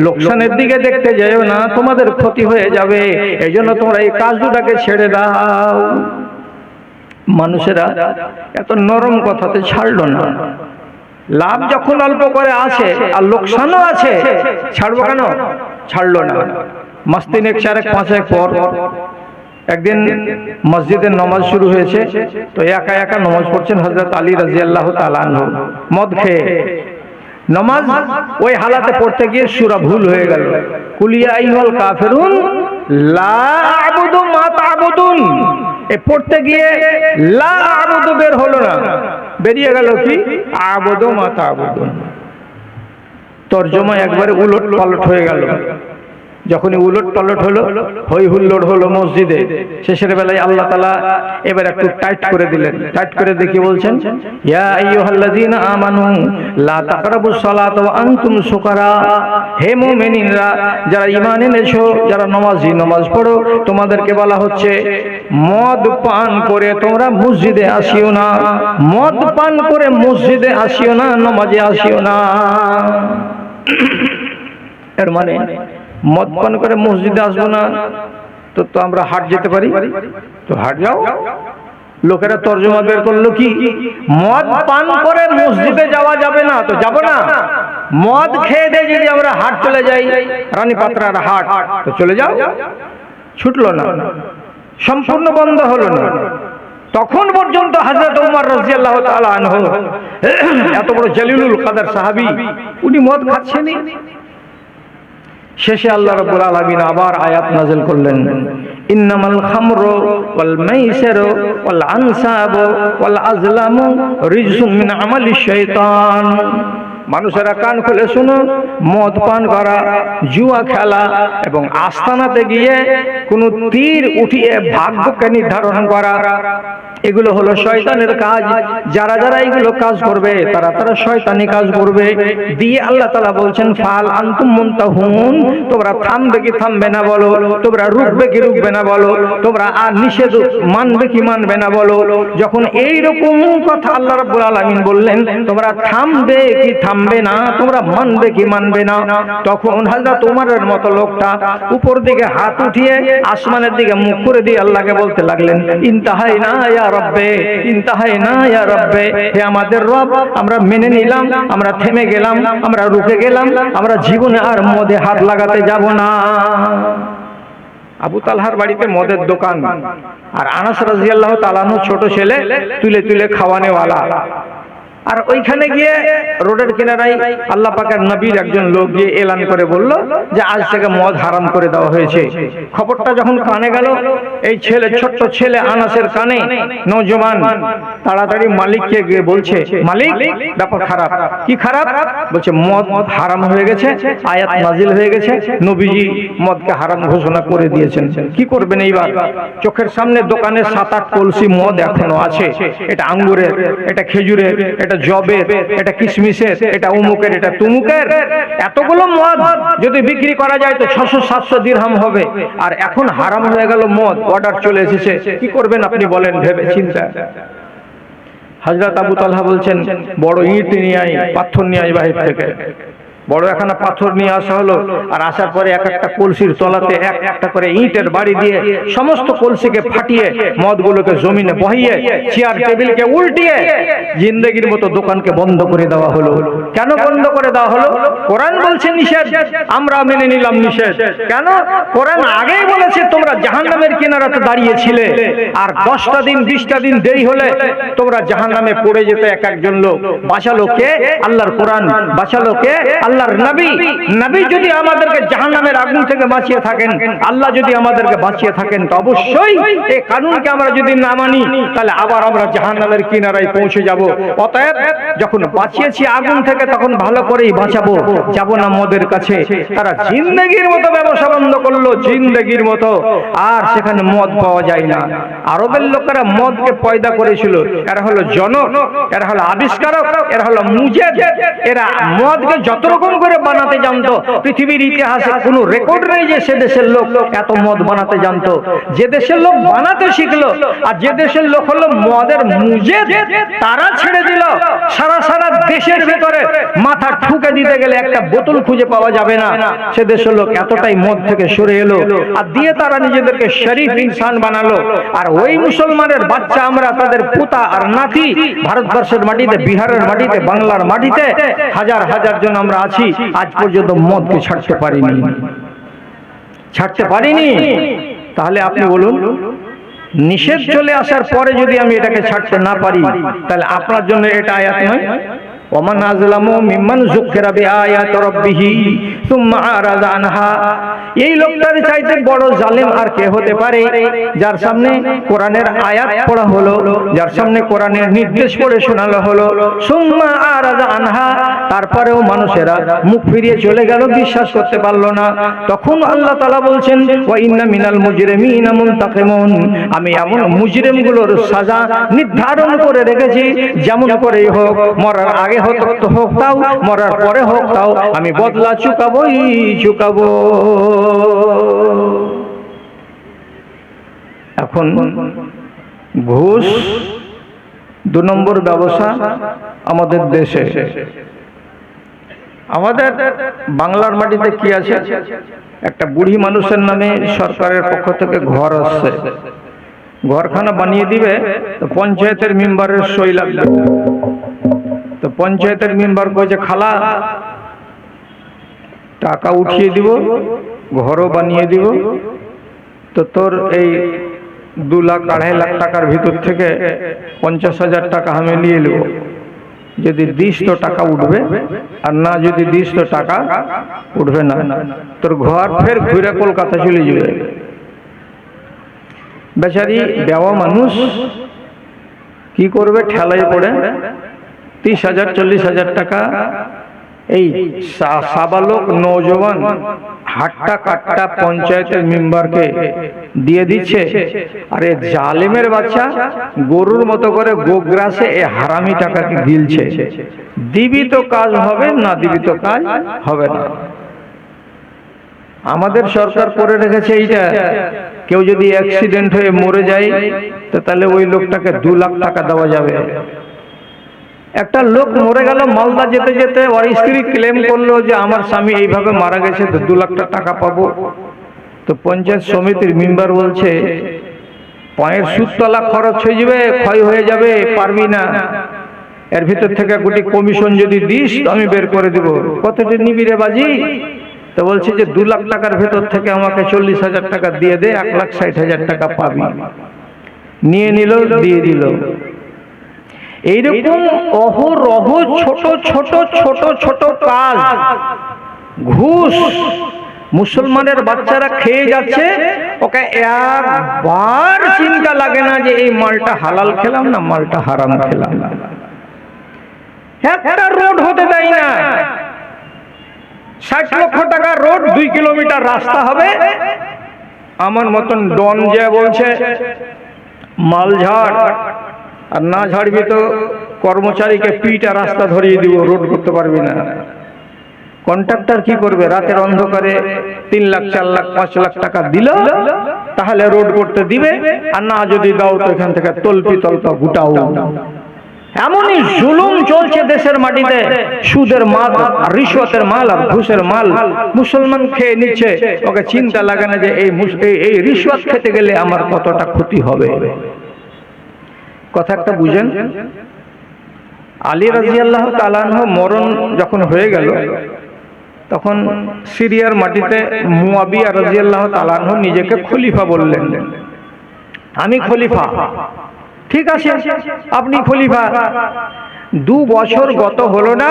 লোকসানের দিকে দেখতে যাও না, তোমাদের ক্ষতি হয়ে যাবে। এই জন্য তোমরা এই কাজ দুটাকে ছেড়ে দাও। মানুষেরা এত নরম কথাতে ছাড়লো না। লাভ যখন অল্প করে আছে আর লোকসানও আছে, ছাড়বো কেন? ছাড়লো না। মাসতিনেক 4-5 পর একদিন মসজিদে নামাজ শুরু হয়েছে, তো একা একা নামাজ পড়ছেন হযরত আলী রাদিয়াল্লাহু তাআলা আনহু মদ খেয়ে। নামাজ ওই হালাতে পড়তে গিয়ে সূরা ভুল হয়ে গেল, কুল ইয়া আইয়ুহাল কাফিরুন লা আ'বুদু মা তা'বুদুন। এ পড়তে গিয়ে লা আ'বুদু বের হলো না, বেরিয়ে গেল কি আ'বুদু মা তা'বুদুন। তরজমা একবারে উলট পালট হয়ে গেল। যখনই উলট পালট হলো, হই হুল্লোড় হলো মসজিদে। শেষের বেলায় আল্লাহ তাআলা এবার একটু টাইট করে দিলেন। টাইট করে দেখি বলছেন ইয়া আইয়ুহাল্লাযীনা আমানু লা তাকরাবুস সালাতা ওয়া আনতুম সুকারা। হে মুমিনিনরা, যারা ঈমান এনেছো, যারা নামাজি, নামাজ পড়ো, তোমাদেরকে বলা হচ্ছে মদ পান করে তোমরা মসজিদে আসিও না। মদ পান করে মসজিদে আসিও না, নামাজে আসিও না। এর মানে মদ পান করে মসজিদে আসবো না তো আমরা হাট যেতে পারি, তো হাট যাও। লোকেরা তর্জমা বের করলো কি মদ পান করে মসজিদে যাওয়া যাবে না, তো যাব না। মদ খেয়ে দিয়ে যদি আমরা হাট চলে যাই, রানী পাত্রার হাট, তো চলে যাও। ছুটলো না, সম্পূর্ণ বন্ধ হলো না। তখন পর্যন্ত হযরত ওমর রাদিয়াল্লাহু তাআলা আনহু, এত বড় জলিলুল কদর সাহাবী, উনি মদ খাচ্ছেন। শেষে আল্লাহ রাব্বুল আলামিন আবার আয়াত নাযিল করলেন ইন্নামাল খামরু ওয়াল মাইসিরু ওয়াল আনসাবু ওয়াল আজলামু রিজসুম মিন আমালিশ শাইতান। মানুষেরা কান খুলে শুনো, মদ পান করা, জুয়া খেলা এবং আস্তানাতে গিয়ে কোন তীর উঠিয়ে ভাগ্যকে নির্ধারণ করা, এগুলো হলো শয়তানের কাজ। যারা যারা এগুলো কাজ করবে তারা শয়তানি কাজ করবে। দিয়ে আল্লাহ তাআলা বলছেন ফাল আনতুম মুনতাহুন, তোমরা থামবে কি থামবে না বলো, তোমরা রুখবে কি রুখবে না বলো, তোমরা আর নিষেধ মানবে কি মানবে না বলো। যখন এই রকম কথা আল্লাহ রাব্বুল আলামিন বললেন তোমরা থামবে কি থামবে না, তোমরা মানবে কি মানবে না, তখন হযরত ওমরের মতো লোকটা উপর দিকে হাত উঠিয়ে আসমানের দিকে মুখ করে দিয়ে আল্লাহকে বলতে লাগলেন ইনতাহাইনা ইয়া রব্বে, ইনতাহাইনা ইয়া রব্বে, হে আমাদের রব, আমরা মেনে নিলাম, আমরা থেমে গেলাম, আমরা রুকে গেলাম, আমরা জীবনে আর মদে হাত লাগাতে যাব না। আবু তালহার বাড়িতে মদের দোকান, আর আনাস রাদিয়াল্লাহু তাআলা আনহু ছোট ছেলে, তুলে তুলে খাওয়ানেওয়ালা। আর ওইখানে গিয়ে রোডের কিনারায় আল্লাহ পাকের নবীর একজন লোক গিয়ে এলান করে বলল যে আজ থেকে মদ হারাম করে দেওয়া হয়েছে। খবরটা যখন কানে গেল, এই ছেলে, ছোট্ট ছেলে আনাসের কানে, নওজওয়ান তাড়াতাড়ি মালিককে গিয়ে বলছে, মালিক ব্যাপার খারাপ। কি খারাপ? বলছে মদ হারাম হয়ে গেছে, আয়াত নাজিল হয়ে গেছে, নবীজি মদকে হারাম ঘোষণা করে দিয়েছেন। কি করবেন এইবার? চোখের সামনে দোকানে 7-8 কলসি মদ এখনো আছে। এটা আঙ্গুরের, এটা খেজুরের, এটা জবের, এটা কিশমিশের, এটা উমুকের, এটা তুমুকের। এতগুলো মদ যদি বিক্রি করা যায় তো 600-700 দিরহাম হবে। আর এখন হারাম হয়ে গেল মদ, অর্ডার চলে এসেছে। কি করবেন আপনি বলেন, ভেবে চিন্তা। হযরত আবু তালহা বলছেন, বড় ইট নিয়ে আই, পাথর নিয়ে আই বাহির থেকে। বড় একখানা পাথর নিয়ে আসা হলো, আর আসার পরে এক একটা কলসির তলাতে একটা করে ইটের বাড়ি দিয়ে সমস্ত কলসিকে ফাটিয়ে মদগুলোকে জমিনে বহিয়ে চেয়ার টেবিলকে উল্টিয়ে জিন্দেগির মতো দোকানকে বন্ধ করে দেওয়া হলো। কেন বন্ধ করে দেওয়া হলো? কোরআন বলছে নিষেধ, আমরা মেনে নিলাম নিষেধ। কেন? কোরআন আগেই বলেছে তোমরা জাহান্নামের কিনারাতে দাঁড়িয়েছিলে, আর 10টা দিন 20টা দিন দেরি হলে তোমরা জাহান্নামে পড়ে যেতে। এক একজন লোক বাঁচালো কে? আল্লাহর কোরআন। বাঁচালো কে? আল্লাহর নবী। নবী যদি আমাদেরকে জাহান্নামের আগুন থেকে বাঁচিয়ে থাকেন, আল্লাহ যদি আমাদেরকে বাঁচিয়ে থাকেন, তো অবশ্যই এই কানুনকে আমরা যদি না মানি তাহলে আবার আমরা জাহান্নামের কিনারায় পৌঁছে যাব। অতএব যখন বাঁচিয়েছি আগুন থেকে, তখন ভালো করেই বাঁচাবো, যাব না মদের কাছে। তারা জিন্দেগির মতো ব্যবসা বন্ধ করলো, জিন্দেগির মতো, আর সেখানে মদ পাওয়া যায় না। আরবের লোকেরা মদকে পয়দা করেছিল। এরা হলো জনক, এরা হলো আবিষ্কারক, এরা হলো মুজেদ। এরা মদকে যত রকম করে বানাতে জানতো। পৃথিবীর ইতিহাসে কোনো রেকর্ড নেই যে সে দেশের লোক এত মদ বানাতে জানতো। যে দেশের লোক বানাতে শিখলো, আর যে দেশের লোক হলো মদের মুজেদ, তারা ছেড়ে দিল। সারা সারা দেশের ভেতরে মাথা ঠুকে দিতে গেলে একটা বোতল খুঁজে পাওয়া যাবে না। সে দেশের লোক এতটাই মদ থেকে সরে এলো, আর দিয়ে তারা নিজেদেরকে শরীফ ইনসান বানালো। আর ওই মুসলমানের বাচ্চা আমরা, তাদের পুতা আর নাতি ভারতবর্ষের মাটিতে, বিহারের মাটিতে, বাংলার মাটিতে হাজার হাজার জন আমরা আছি, আজ পর্যন্ত মদকে ছাড়তে পারিনি, ছাড়তে পারিনি। তাহলে আপনি বলুন, নিষেধ চলে আসার পরে যদি আমি এটাকে ছাড়তে না পারি, তাহলে আপনার জন্য এটা আয়াত নয়? ওমান আযলামু মিম্মান যুকিরা বিআয়াতি রাব্বিহি সুম্মা আরাযা আনহা। এই লোকটার চাইতে বড় জালেম আর কে হতে পারে, যার সামনে কোরআনের আয়াত পড়া হলো, যার সামনে কোরআনের নির্দেশ পড়ে শোনানো হলো, সুম্মা আরাযা আনহা, তারপরেও মানুষেরা মুখ ফিরিয়ে চলে গেল, বিশ্বাস করতে পারলো না। তখন আল্লাহ তাআলা বলছেন, ওয়া ইন্না মিনাল মুজরিমিনা মুনতাকিমুন, আমি এমন মুজরিমগুলোর সাজা নির্ধারণ করে রেখেছি, যেমন করেই হোক, মরার আগে হোক তাও, মরার পরে হোক তাও, আমি বদলা চুকাবোই চুকাবো। এখন ঘুষ 2 নম্বর ব্যবসা আমাদের দেশে। আমাদের বাংলার মাটিতে কি আছে? একটা বুড়ি মানুষের নামে সরকারের পক্ষ থেকে ঘর আসছে, ঘরখানা বানিয়ে দিবে, তো পঞ্চায়েতের মেম্বারের সই লাগবে। তো পঞ্চায়েতের মেম্বার কইছে, খালা টাকা উঠিয়ে দিব, ঘরও বানিয়ে দিব, তো তোর এই 2 লাখ 2.5 লাখ টাকার ভিতর থেকে 50,000 টাকা আমি নিয়ে নেব। যদি দিস তো টাকা উঠবে, আর না যদি দিস তো টাকা উঠবে না। তোর ঘর ফের ঘুরে কলকাতা চলে যাবে। বেচারি দেওয়া মানুষ কি করবে? ঠেলায় পড়ে 30,000 40,000 টাকা এই সাবালক নওজওয়ান হাট্টা কাট্টা পঞ্চায়েতের মেম্বারকে দিয়ে দিচ্ছে। আরে জালেমের বাচ্চা গরুর মতো করে গোগ্রাসে এই হারামি টাকাকে গিলছে। দিবি তো কাজ হবে, না দিবি তো কাজ হবে না। আমাদের সরকার করে রেখেছে এইটা, কেউ যদি অ্যাক্সিডেন্ট হয়ে মরে যায় তো তাহলে ওই লোকটাকে 2 লাখ টাকা দেওয়া যাবে। একটা লোক মরে গেল, মালদা যেতে যেতে ওর স্ত্রী ক্লেম করলো যে আমার স্বামী এইভাবে মারা গেছে, তো 2 লাখ টাকা পাবো। তো পঞ্চায়েত সমিতির মেম্বার বলছে, পায়ের সুতলা খরচ হয়ে যাবে, ক্ষয় হয়ে যাবে, পারবি না। এর ভিতর থেকে গোটি কমিশন যদি দিস তো আমি বের করে দিব। কতটা নিবি রে বাজি? তো বলছে যে 2 লাখ টাকার ভেতর থেকে আমাকে 40,000 টাকা দিয়ে দে, 1,60,000 টাকা পাবি। নিয়ে নিল, দিয়ে দিল। এইরকম অহরহ ছোট ছোট ছোট ছোট কাজ, ঘুষ মুসলমানের বাচ্চারা খেয়ে যাচ্ছে, ওকে একবার চিন্তা লাগে না যে এই মালটা হালাল খেলাম না মালটা হারাম খেলাম। একটা রোড হতে দেয় না। 60 লক্ষ টাকা রোড, 2 কিলোমিটার রাস্তা হবে। আমার মতন ডন যে বলছে মাল ঝাড়, আর না ঝাড়বি তো কর্মচারীকে পিটা রাস্তা ধরিয়ে দিব, রোড করতে পারবি না। কন্ট্রাক্টর কি করবে? রাতের অন্ধকারে 3 লাখ 4 লাখ 5 লাখ টাকা দিল তাহলে রোড করতে দিবে, আর না যদি দাও তো এখান থেকে তলপি তলপা গুটাও। এমনই জুলুম চলছে দেশের মাটিতে। সুদের মাল, রিশওয়াতের মাল আর ঘুষের মাল মুসলমান খেয়ে নিচ্ছে, ওকে চিন্তা লাগে না যে এই রিশওয়াত খেতে গেলে আমার কতটা ক্ষতি হবে। কথা একটা বুঝেন। আলী রাদিয়াল্লাহু তাআলা আনহু মরণ যখন হয়ে গেল, তখন সিরিয়ার মাটিতে মুয়াবিয়া রাদিয়াল্লাহু তাআলা আনহু নিজেকে খলিফা বললেন। আমি খলিফা। ঠিক আছে, আপনি খলিফা। 2 বছর গত হলো না,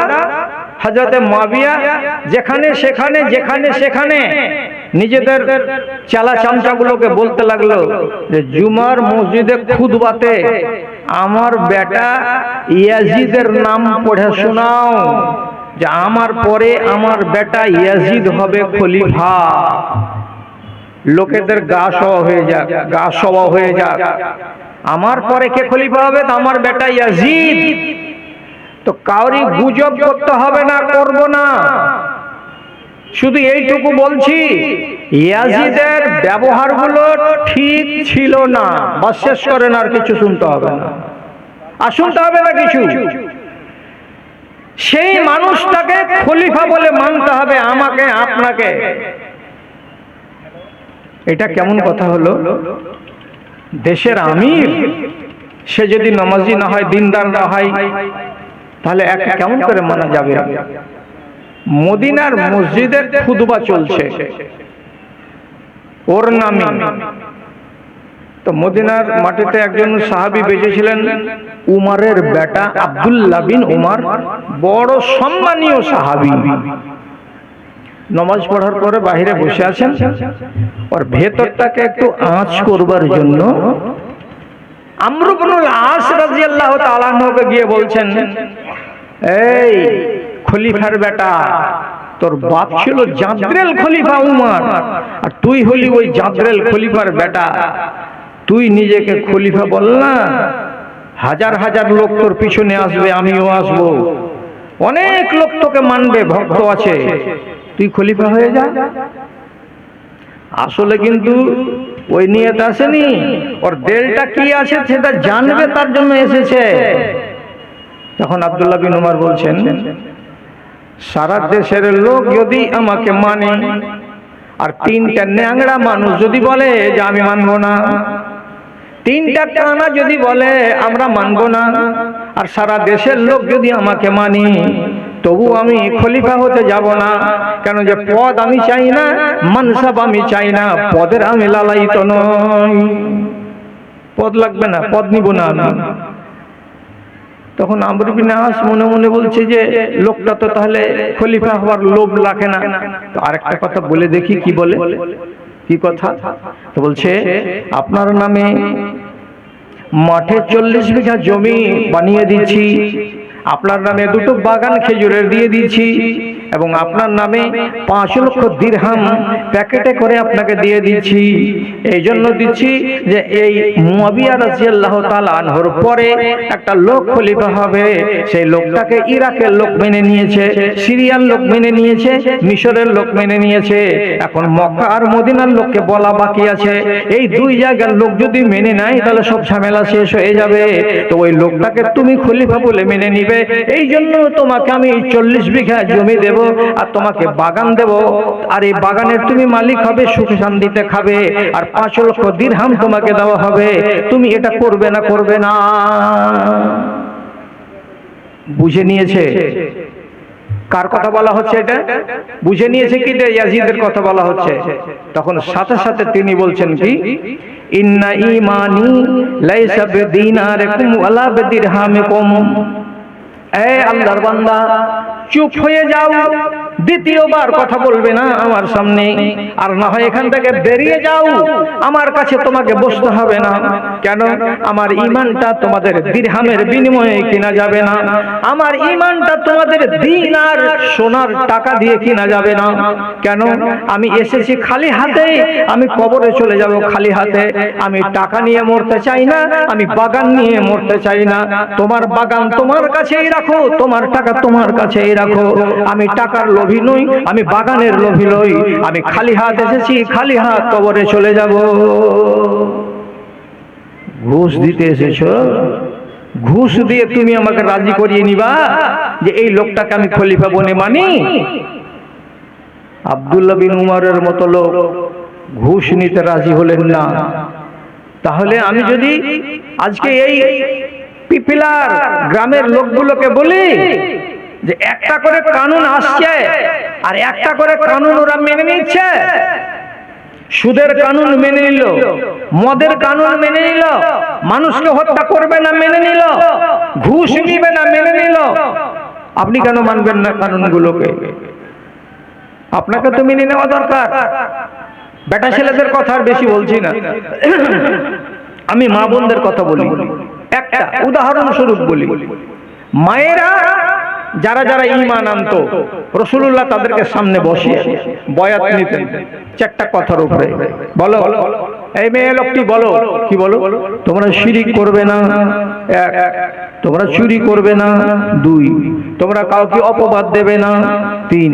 হযরতে মুয়াবিয়া যেখানে সেখানে নিজেদের চালা চামচাগুলোকে বলতে লাগলো যে জুমার মসজিদে খুতবাতে আমার বেটা ইয়াজিদের নাম পড়ে শোনাও, যে আমার পরে আমার বেটা ইয়াজিদ হবে খলিফা। লোকেদের গা সওয়া হয়ে যাক, আমার পরে কে খলিফা হবে? আমার বেটা ইয়াজিদ। তো কাউরি গুজব করতে হবে না, করব না। শুধু এইটুকু বলছি, ইয়াজিদের ব্যবহারগুলো ঠিক ছিল না। বাস শেষ করেন, আর কিছু শুনতে হবে না, আর শুনতে হবে না কিছু। সেই মানুষটাকে খলিফা বলে মানতে হবে আমাকে, আপনাকে। এটা কেমন কথা হলো? দেশের আমির, সে যদি নামাজি না হয়, দিনদার না হয়, তাহলে একে কেমন করে মানা যাবে? মদিনার মসজিদে খুতবা চলছে ওর নামে। তো মদিনার মাটিতে একজন সাহাবী বেঁচেছিলেন, উমরের বেটা আব্দুল্লাহ বিন উমর, বড় সম্মানীয় সাহাবী। নামাজ পড়ার পরে বাইরে বসে আছেন, আর ভেতরটাকে একটু আঁচ করবার জন্য আমর ইবনুল আস রাদিয়াল্লাহু তাআলা আনহুকে গিয়ে বলছেন, এই খলিফার বেটা, তোর বাপ ছিল জাদ্রেল খলিফা উমর, আর তুই হলি ওই জাদ্রেল খলিফার বেটা। তুই নিজেকে খলিফা বল না, হাজার হাজার লোক তোর পিছনে আসবে, আমিও আসবো, অনেক লোক তোকে মানবে, ভক্ত আছে, তুই খলিফা হয়ে যা। আসলে কিন্তু ওই নিয়ত আসেনি, ওর দিলটা কি আছে সেটা জানবে, তার জন্য এসেছে। তখন আব্দুল্লাহ বিন উমর বলছেন, সারা দেশের লোক যদি আমাকে মানে, আর 3টা ন্যাংরা মানুষ যদি বলে যে আমি মানবো না, 3টা কানা যদি বলে আমরা মানবো না, আর সারা দেশের লোক যদি আমাকে মানি, তবু আমি খলিফা হতে যাব না। কেন যে পদ আমি চাই না, মানসাব আমি চাই না, পদের আমি লালায়িত নই। পদ লাগবে না, পদ নিব না আমি। তখন আমর বিন আস মনে মনে বলছে যে লোকটা তো তাহলে খলিফা হওয়ার লোভ রাখে না। তো আরেকটা কথা বলে দেখি কি বলে। কি কথা? তো বলছে, আপনার নামে মাঠে 40 বিঘা জমি বানিয়ে দিচ্ছি, আপনার নামে 2টো বাগান খেজুরের দিয়ে দিচ্ছি, এবং আপনার নামে 5 লক্ষ দিরহাম প্যাকেটে করে আপনাকে দিয়ে দিচ্ছি। এই জন্য দিচ্ছি যে এই মুয়াবিয়া রাদিয়াল্লাহু তাআলা আনহুর পরে একটা লোক খলিফা হবে। সেই লোকটাকে ইরাকের লোক মেনে নিয়েছে, সিরিয়ার লোক মেনে নিয়েছে, মিশরের লোক মেনে নিয়েছে। এখন মক্কা আর মদিনার লোককে বলা বাকি আছে। এই 2 জায়গার লোক যদি মেনে নেয় তাহলে সব ঝামেলা শেষ হয়ে যাবে। তো ওই লোকটাকে তুমি খলিফা বলে মেনে নিবে। এই জন্য তোমাকে আমি 40 বিঘা জমি দেব, আর তোমাকে বাগান দেব, আর এই বাগানের তুমি মালিক হবে, সুখে শান্তিতে খাবে, আর 5 লক্ষ দিরহাম তোমাকে দেওয়া হবে। তুমি এটা করবে না? করবে না? বুঝে নিয়েছে? কার কথা বলা হচ্ছে? এটা বুঝে নিয়েছে কি যে ইয়াজিদের কথা বলা হচ্ছে? তখন সাথে সাথে তিনি বলছেন কি, ইন্না ঈমানি লাইসা বিদিনারিকুম ওয়ালা বিদিরহামিকুম। এ আল্লাহর বান্দা, চুপ হয়ে যাও, দ্বিতীয়বার কথা বলবে না আমার সামনে, আর না হয় এখান থেকে বেরিয়ে যাও, আমার কাছে তোমাকে বসতে হবে না। কেন? আমার ঈমানটা তোমাদের দিরহামের বিনিময়ে কিনা যাবে না, আমার ঈমানটা তোমাদের দিন আর সোনার টাকা দিয়ে কিনা যাবে না। কেন? আমি এসেছি খালি হাতে, আমি কবরে চলে যাব খালি হাতে। আমি টাকা নিয়ে মরতে চাই না, আমি বাগান নিয়ে মরতে চাই না। তোমার বাগান তোমার কাছেই রাখো, তোমার টাকা তোমার কাছেই রাখো। আমি টাকার লোভী নই, আমি বাগানের লোভী নই। আমি খালি হাত এসেছি, খালি হাত কবরে চলে যাব। ঘুষ দিতে এসেছো, ঘুষ দিয়ে তুমি আমাকে রাজি করিয়ে নিবা যে এই লোকটাকে আমি খলিফা বনে মানি? আব্দুল্লাহ বিন উমরের মতো লোক ঘুষ নিতে রাজি হলেন না। তাহলে আমি যদি আজকে এই পিপিলার গ্রামের লোকগুলোকে বলি যে একটা করে কানুন আসছে আর একটা করে কানুন ওরা মেনে নিচ্ছে, সুদের কানুন মেনে নিল, মদের কানুন মেনে নিল, মানুষকে হত্যা করবে না মেনে নিল, ঘুষ নিবে না মেনে নিল, আপনি কেন মানবেন না কানুনগুলোকে? আপনাকে তো মেনে নেওয়া দরকার। বেটা ছেলেদের কথা আর বেশি বলছি না, আমি মা বোনদের কথা বলি। একটা উদাহরণস্বরূপ বলি, মায়েরা যারা যারা ঈমান আনতো, রাসূলুল্লাহ তাদেরকে সামনে বসিয়ে বয়াত নিতেন চারটা কথার উপরে। বলো, এই মেয়ে লোকটি বলো, কি বলো? তোমরা শিরিক করবে না, এক। তোমরা চুরি করবে না, দুই। তোমরা কাউকে অপবাদ দেবে না, তিন।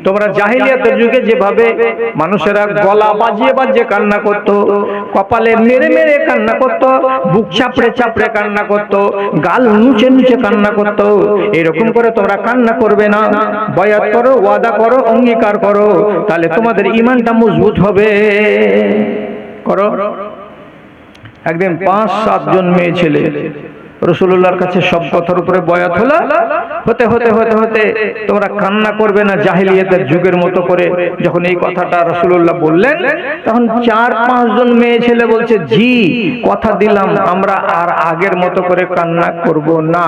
তোমরা জাহিলিয়াতের যুগে যেভাবে মানুষেরা গলা বাজিয়ে বাজিয়ে কান্না করত, কপালে মেরে মেরে কান্না করত, বুক চাপড়ে চাপড়ে কান্না করত, গাল নুচে নুচে কান্না করত, এরকম করে তোমরা কান্না করবে না। বয়াত করো, ওয়াদা করো, অঙ্গীকার করো, তাহলে তোমাদের ঈমানটা মজবুত হবে। করো। একদিন 5-7 জন মেয়ে ছেলে রাসূলুল্লাহর কাছে সব কথার উপরে বয়াত হলো। হতে হতে হতে হতে তোমরা কান্না করবে না জাহিলিয়াতের যুগের মতো করে। যখন এই কথাটা রাসূলুল্লাহ বললেন, তখন 4-5 জন মেয়ে ছেলে বলছে, জি কথা দিলাম, আমরা আর আগের মতো করে কান্না করব না।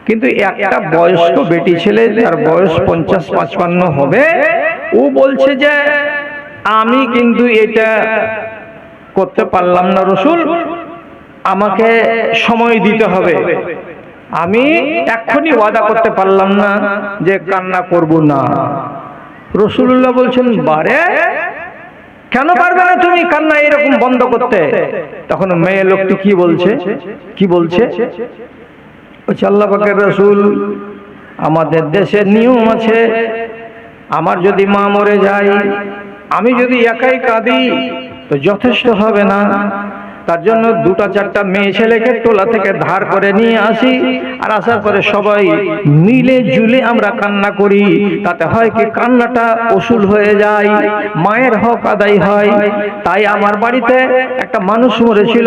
কিন্তু একটা বয়স্ক বেটি ছেলে, যার বয়স 50-55 হবে, ও বলছে যে আমি কিন্তু এটা করতে পারলাম না রাসূল, আমাকে সময় দিতে হবে, আমি এক্ষুনি ওয়াদা করতে পারলাম না যে কান্না করব না। রাসূলুল্লাহ বলছেন, বারে কেন পারবে না তুমি কান্না এরকম বন্ধ করতে? তখন মেয়ে লোকটি কি বলছে, কি বলছে? আল্লাহ পাকের রাসূল, আমাদের দেশের নিয়ম আছে, আমার যদি মা মরে যায়, আমি যদি একাই কাঁদি তো যথেষ্ট হবে না। তার জন্য 2-4টা মেয়ে ছেলেকে টোলা থেকে ধার করে নিয়ে আসি, আর আসার পরে সবাই মিলে জুলে আমরা কান্না করি। তাতে হয় কি, কান্নাটা উসুল হয়ে যায়, মায়ের হক আদায় হয়। তাই আমার বাড়িতে একটা মানুষ মরেছিল,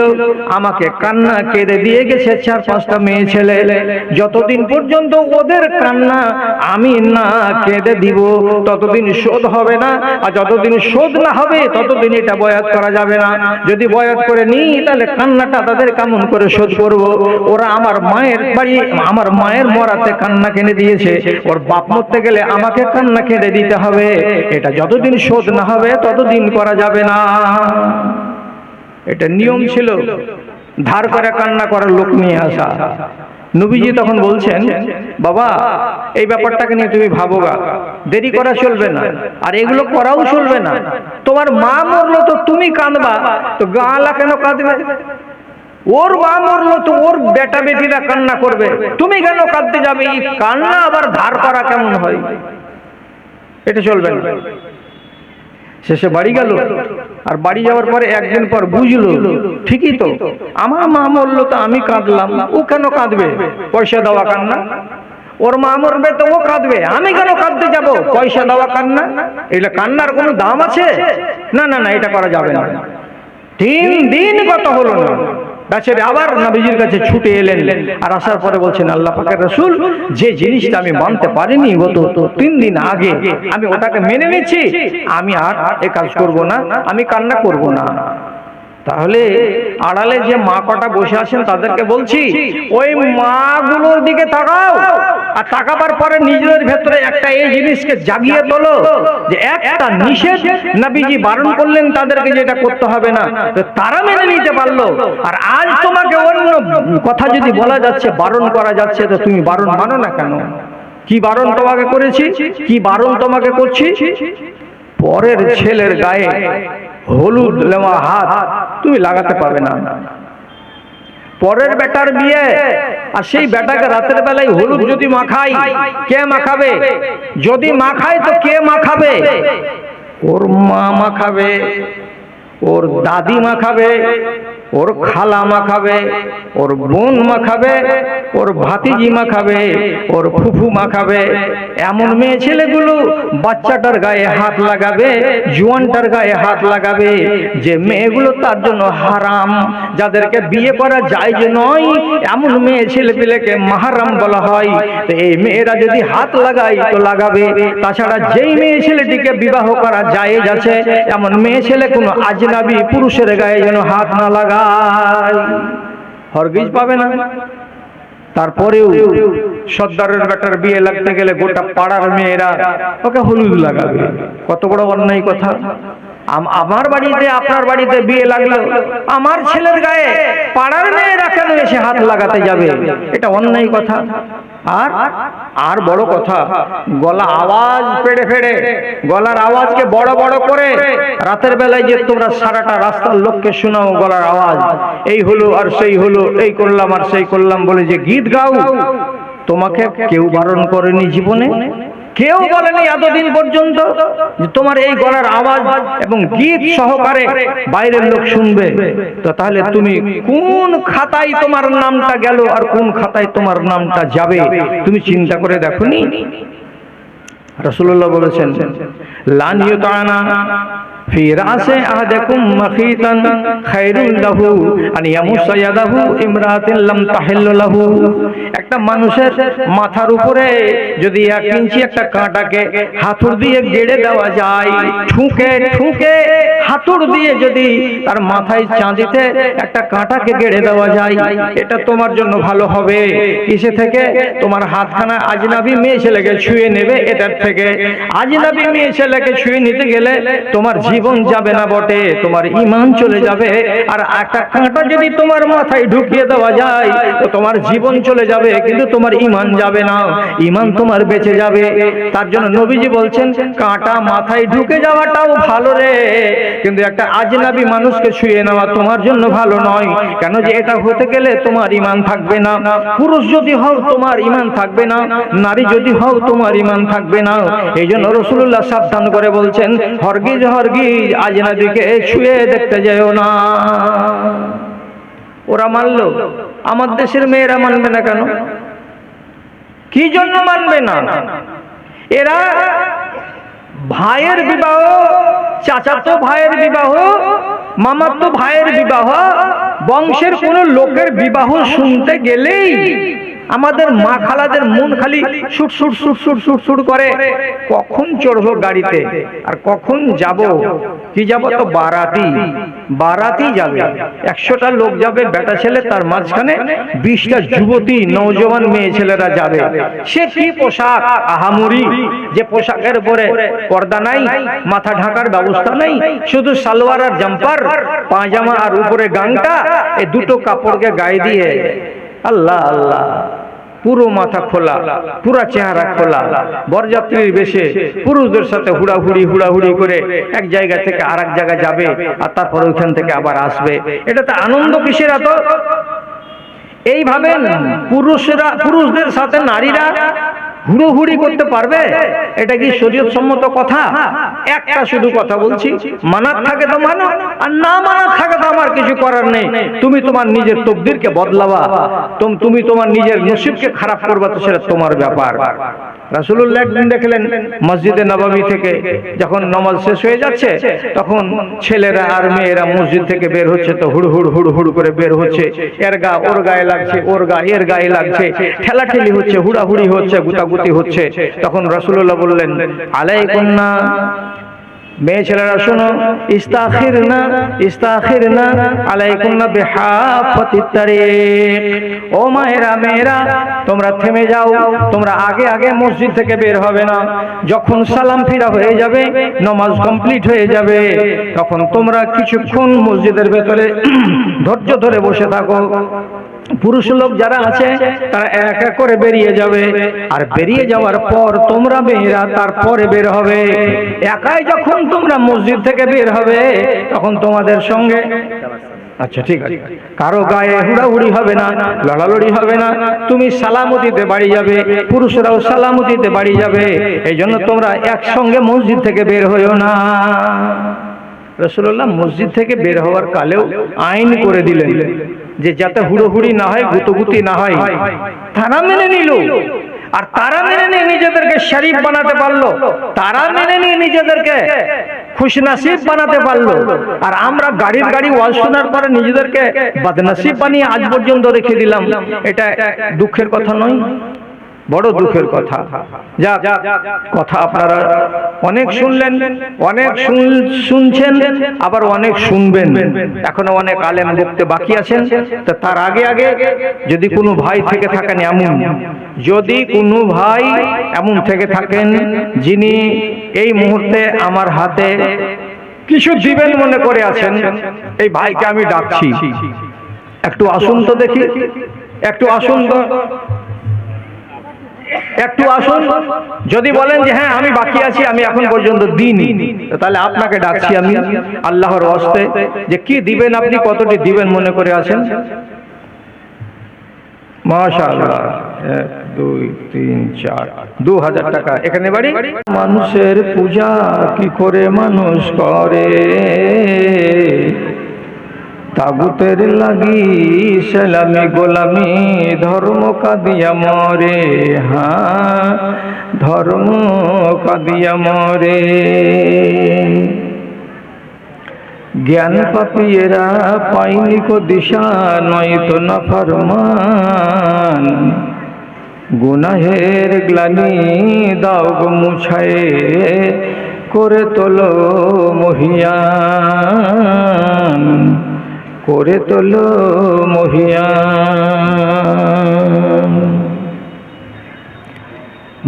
আমাকে কান্না কেঁদে দিয়ে গেছে 4-5টা মেয়ে ছেলে। যতদিন পর্যন্ত ওদের কান্না আমি না কেঁদে দিব, ততদিন শোধ হবে না। আর যতদিন শোধ না হবে, ততদিন এটা বয়াত করা যাবে না। যদি বয়াত করে নি, তাহলে কান্নাটা তাদের কেমন করে শোধ করব? ওরা আমার মায়ের বাড়ি, আমার মায়ের মরাতে কান্না কেঁদে দিয়েছে, ওর বাপ মরতে গেলে আমাকে কান্না কেঁদে দিতে হবে। এটা যতদিন শোধ না হবে ততদিন করা যাবে না। এটা নিয়ম ছিল, ধার করে কান্না করার লোক নিয়ে আসা। নবীজি তখন বলছেন, বাবা এই ব্যাপারটাকে নিয়ে তুমি ভাবোগা, দেরি করা চলবে না, আর এগুলো করাও চলবে না। তোমার মা মরলো তো তুমি কাঁদবা, তো গালা কেন কাঁদবে? ওর মা মরলো তো ওর বেটা বেটিরা কান্না করবে, তুমি কেন কাঁদতে যাবে? এই কান্না আবার ধার করা কেমন হয়? এটা চলবে না। শেষে বাড়ি গেল, আর বাড়ি যাওয়ার পরে একদিন পর বুঝলো, ঠিকই তো, আমার মা মরলো তো আমি কাঁদলাম, ও কেন কাঁদবে? পয়সা দেওয়া কান্না। ওর মা মরবে তো ও কাঁদবে, আমি কেন কাঁদতে যাব? পয়সা দেওয়া কান্না। এটা কান্নার কোনো দাম আছে? না না না, এটা করা যাবে না। 3 দিন কত হলো না, বেচারে আবার নবীজির কাছে ছুটে এলেন, আর আসার পরে বলছেন, আল্লাহ পাকের রাসূল, যে জিনিসটা আমি মানতে পারিনি গত 3 দিন আগে, আমি ওটাকে মেনে নিচ্ছি, আমি আর এ কাজ করব না, আমি কান্না করব না। তাহলে আড়ালে যে মা কটা বসে আছেন তাদেরকে বলছি, ওই মাগুলোর দিকে তাকাও, আর তাকাবার পরে নিজেদের ভেতরে একটা এই জিনিসকে জাগিয়ে তোলো যে একটা নিষেধ নবীজি বারণ করলেন তাদেরকে যেটা করতে হবে না, তো তারা মেনে নিতে পারলো। আর আজ তোমাকে অন্য কথা যদি বলা যাচ্ছে, বারণ করা যাচ্ছে, তো তুমি বারণ মানো না কেন? কি বারণ তোমাকে করেছি, কি বারণ তোমাকে করছি? পরের ছেলের গায়ে হলুদ লেওয়া হাত তুমি লাগাতে পারবে না। পরের বেটার বিয়ে, আর সেই বেটাকে রাতের বেলায় হলুদ যদি মাখাই, কে মাখাবে? যদি মাখাই তো কে মাখাবে? ওর মা মাখাবে, ওর দাদি মাখাবে, ওর খালা মাখাবে, ওর বোন মাখাবে, ওর ভাতিজি মাখাবে, ওর ফুফু মাখাবে। এমন মেয়ে ছেলেগুলো বাচ্চাটার গায়ে হাত লাগাবে, জোয়ানটার গায়ে হাত লাগাবে, যে মেয়েগুলো তার জন্য হারাম, যাদেরকে বিয়ে করা যায় যে নয়, এমন মেয়ে ছেলে পেলেকে মাহারাম বলা হয়। তো এই মেয়েরা যদি হাত লাগায় তো লাগাবে, তাছাড়া যেই মেয়ে ছেলেটিকে বিবাহ করা যায় যাচ্ছে, এমন মেয়ে ছেলে কোনো আজনাবি পুরুষের গায়ে যেন হাত না লাগায়, হরগিজ পাবে না। তারপরেও সর্দারের বেটার বিয়ে লাগতে গেলে গোটা পাড়ার মেয়েরা ওকে হলুদ লাগাবে। কত বড় অন্যায় কথা! আমার বাড়িতে, আপনার বাড়িতে বিয়ে লাগলো, আমার ছেলের গায়ে পাড়ার মেয়েরা কেন এসে হাত লাগাতে যাবে? এটা অন্যায় কথা। আর আর বড় কথা, গলা আওয়াজ পেড়ে ফেড়ে, গলার আওয়াজকে বড় বড় করে রাতের বেলায় যে তোমরা সারাটা রাস্তার লোককে শোনাও গলার আওয়াজ, এই হলো আর সেই হলো, এই করলাম আর সেই করলাম বলে যে গীত গাও, তোমাকে কেউ বারণ করেনি জীবনে, কেউ বলেনি এতদিন পর্যন্ত যে তোমার এই গলার আওয়াজ এবং গীত সহকারে বাইরের লোক শুনবে। তো তাহলে তুমি কোন খাতায় তোমার নামটা গেল আর কোন খাতায় তোমার নামটা যাবে, তুমি চিন্তা করে দেখোনি? রাসূলুল্লাহ বলেছেন, লান ইউতানা ফি রাসি আহাদিকুম মাখিতান খায়রুল লাহু আন ইয়ামুসা ইয়াদাহু ইমরাতিন লাম তাহিল্লু লাহু। একটা মানুষের মাথার উপরে যদি 1 ইঞ্চি একটা কাঁটাকে হাতুড় দিয়ে গেড়ে দেওয়া যায়, ঠুকে ঠুকে হাতুড় দিয়ে যদি তার মাথায় চাঁদিতে একটা কাঁটাকে গেড়ে দেওয়া যায়, এটা তোমার জন্য ভালো হবে। কিসে থেকে? তোমার হাতখানা আজনাবি মেয়ে ছেলেকে ছুঁয়ে নেবে, এটার থেকে। আজনাবি মেয়ে ছেলেকে ছুঁয়ে নিতে গেলে তোমার জীবন যাবে না বটে, তোমার ঈমান চলে যাবে। আর একটা কাঁটা যদি তোমার মাথায় ঢুকিয়ে দেওয়া যায় তো তোমার জীবন চলে যাবে, কিন্তু তোমার ঈমান যাবে না, ঈমান তোমার বেঁচে যাবে। তার জন্য নবীজি বলছেন, কাঁটা মাথায় ঢুকে যাওয়াটাও ভালো রে, কিন্তু একটা আজনাবি মানুষকে ছুঁয়ে নেওয়া তোমার জন্য ভালো নয়। কেন যে এটা হতে গেলে তোমার ঈমান থাকবে না। পুরুষ যদি হও তোমার ঈমান থাকবে না, নারী যদি হও তোমার ঈমান থাকবে না। এই জন্য রাসূলুল্লাহ সাবধান করে বলছেন, হরগিজ হরগিজ আজনাবিকে ছুঁয়ে দেখতে যেও না। ওরা মানলো, আমার দেশের মেয়েরা মানবে না কেন? কি জন্য মানবে না? এরা ভাইয়ের বিবাহ, চাচাতো ভাইয়ের বিবাহ, মামাতো ভাইয়ের বিবাহ, বংশের কোন লোকের বিবাহ শুনতে গেলেই আমাদের মা খালাদের মন খালি সুট সুট সুট সুট সুট সুট করে, কখন চড়বো গাড়িতে আর কখন যাব। কি যাব? তো বারাতি, বারাতি যাবে। 100টা লোক যাবে বেটা ছেলে, তার মাঝখানে 20টা যুবতী নওজওয়ান মেয়ে ছেলেরা যাবে। সে কি পোশাক আহামরি, যে পোশাকের উপরে পর্দা নাই, মাথা ঢাকার ব্যবস্থা নাই, শুধু সালোয়ার আর জাম্পার, পায়জামা আর উপরে গাংটা, এই দুটো কাপড়কে গায়ে দিয়ে, আল্লাহ আল্লাহ, পুরো মাথা খোলা, পুরা চেহারা খোলা, বরযাত্রীর বেশে পুরুষদের সাথে হুড়াহুড়ি করে এক জায়গা থেকে আরেক জায়গায় যাবে, আর তারপর ওইখান থেকে আবার আসবে। এটা তো আনন্দ কিসের এত? এইভাবে পুরুষদের সাথে নারীরা হুড়োহুড়ি করতে পারবে? এটা কি শরীয়ত সম্মত কথা? একটা শুধু কথা বলছি, মানার থাকে তো মানো, আর না মানার থাকে তো আমার কিছু করার নেই। তুমি তোমার নিজের তকদিরকে বদলাবা, তুমি তোমার নিজের নসিবকে খারাপ করবা, তো সেটা তোমার ব্যাপার। রাসূলুল্লাহ একদিন দেখলেন মসজিদে নববী থেকে যখন নামাজ শেষ হয়ে যাচ্ছে, তখন ছেলেরা আর মেয়েরা মসজিদ থেকে বের হচ্ছে, তো হুড় হুড় হুড় হুড় করে বের হচ্ছে। এর গা ওর গায়ে লাগছে, ওর গা এর গায়ে লাগছে, ঠেলাঠেলি হচ্ছে, হুড়াহুড়ি হচ্ছে, গুতাগুতি হচ্ছে। তখন রাসূলুল্লাহ বললেন, আলাইকুন্না, মেয়ে ছেলেরা শোনো, ইস্তাখিরনা ইস্তাখিরনা আলাইকুন্না বিহাফাতিত তারিক। ও মায়েরা, মেয়েরা, তোমরা থেমে যাও, তোমরা আগে আগে মসজিদ থেকে বের হবে না। যখন সালাম ফিরা হয়ে যাবে, নামাজ কমপ্লিট হয়ে যাবে, তখন তোমরা কিছুক্ষণ মসজিদের ভেতরে ধৈর্য ধরে বসে থাকো। পুরুষ লোক যারা আছে তারা এক এক করে বেরিয়ে যাবে, আর বেরিয়ে যাওয়ার পর তোমরা মেয়েরা তারপরে বের হবে। একাই যখন তোমরা মসজিদ থেকে বের হবে, তখন তোমাদের সঙ্গে, আচ্ছা ঠিক আছে, কারো গায়ে হুড়াহুড়ি হবে না, লড়ালড়ি হবে না। তুমি সালামতিতে বাড়ি যাবে, পুরুষরাও সালামতিতে বাড়ি যাবে। এই জন্য তোমরা একসঙ্গে মসজিদ থেকে বের হইও না। রাসূলুল্লাহ মসজিদ থেকে বের হওয়ার কালেও আইন করে দিলেন যে যাতে হুড়োহুড়ি না হয়, গুতগুতি না হয়। তারা মেনে নিল, আর তারা মেনে নিয়ে নিজেদেরকে শরীফ বানাতে পারলো, তারা মেনে নিয়ে নিজেদেরকে খুশনসিব বানাতে পারলো। আর আমরা গাড়ির গাড়ি ওয়াজ শোনার পরে নিজেদেরকে বদনসিব বানিয়ে আজ পর্যন্ত রেখে দিলাম। এটা দুঃখের কথা নয়? বড় দুঃখের কথা। যাক, কথা আপনারা অনেক শুনলেন, অনেক শুনছেন, আবার অনেক শুনবেন। এখনো অনেক আলেম বক্তা বাকি আছেন। তো তার আগে আগে যদি কোনো ভাই থেকে থাকেন এমন, যদি কোনো ভাই এমন থেকে থাকেন যিনি এই মুহূর্তে আমার হাতে কিছু দিবেন মনে করে আছেন, এই ভাইকে আমি ডাকছি, একটু আসুন তো দেখি, একটু আসুন তো, একটু আসুন। যদি বলেন যে হ্যাঁ আমি বাকি আছি, আমি এখন পর্যন্ত দিইনি, তাহলে আপনাকে ডাকছি আমি আল্লাহর ওয়াস্তে, যে কি দিবেন আপনি, কতটি দিবেন মনে করে আছেন? মাশাআল্লাহ, 1 2 3 4 2000 টাকা। এখানে বাড়ি। মানুষের পূজা কি করে মানুষ করে, তাগুতের লাগি সেলামি গোলামি, ধর্ম কাদিয়া মরে, হ্যাঁ ধর্ম কাদিয়া মরে। জ্ঞান পাপিয়েরা পাইনি কো দিশা, নয়তো না ফরমান, গুনাহের গ্লানি দাও গো মুছায়ে, করে তোলো মহিয়ান, করে তোলো মহিয়ান।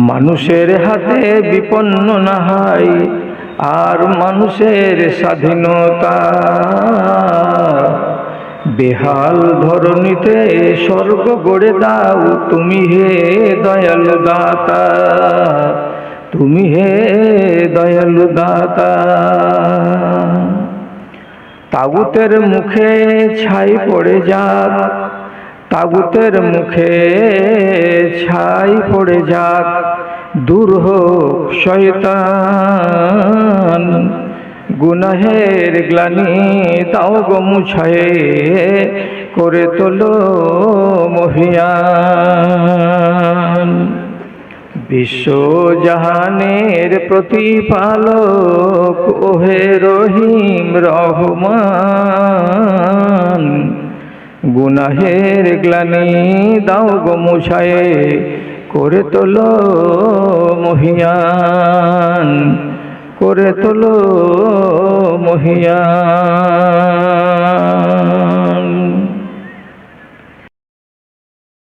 মানুষের হাতে বিপন্ন না হয় আর মানুষের স্বাধীনতা, বেহাল ধরণীতে স্বর্গ গড়ে দাও তুমি হে দয়ালু দাতা, তুমি হে দয়ালু দাতা। তাগুতের মুখে ছাই পড়ে যাক, তাগুতের মুখে ছাই পড়ে যাক, দূর হোক শয়তান, গুনাহের গ্লানি দাও গো মুছায়ে, করে তোলো মহিয়ান। বিশ্বজাহানের প্রতিপালক ওহে রহিম রহমান, গুনাহের গ্লানি দাও গো মুছায়ে, করে তোলো মহিয়ান, করে তোলো মহিয়ান।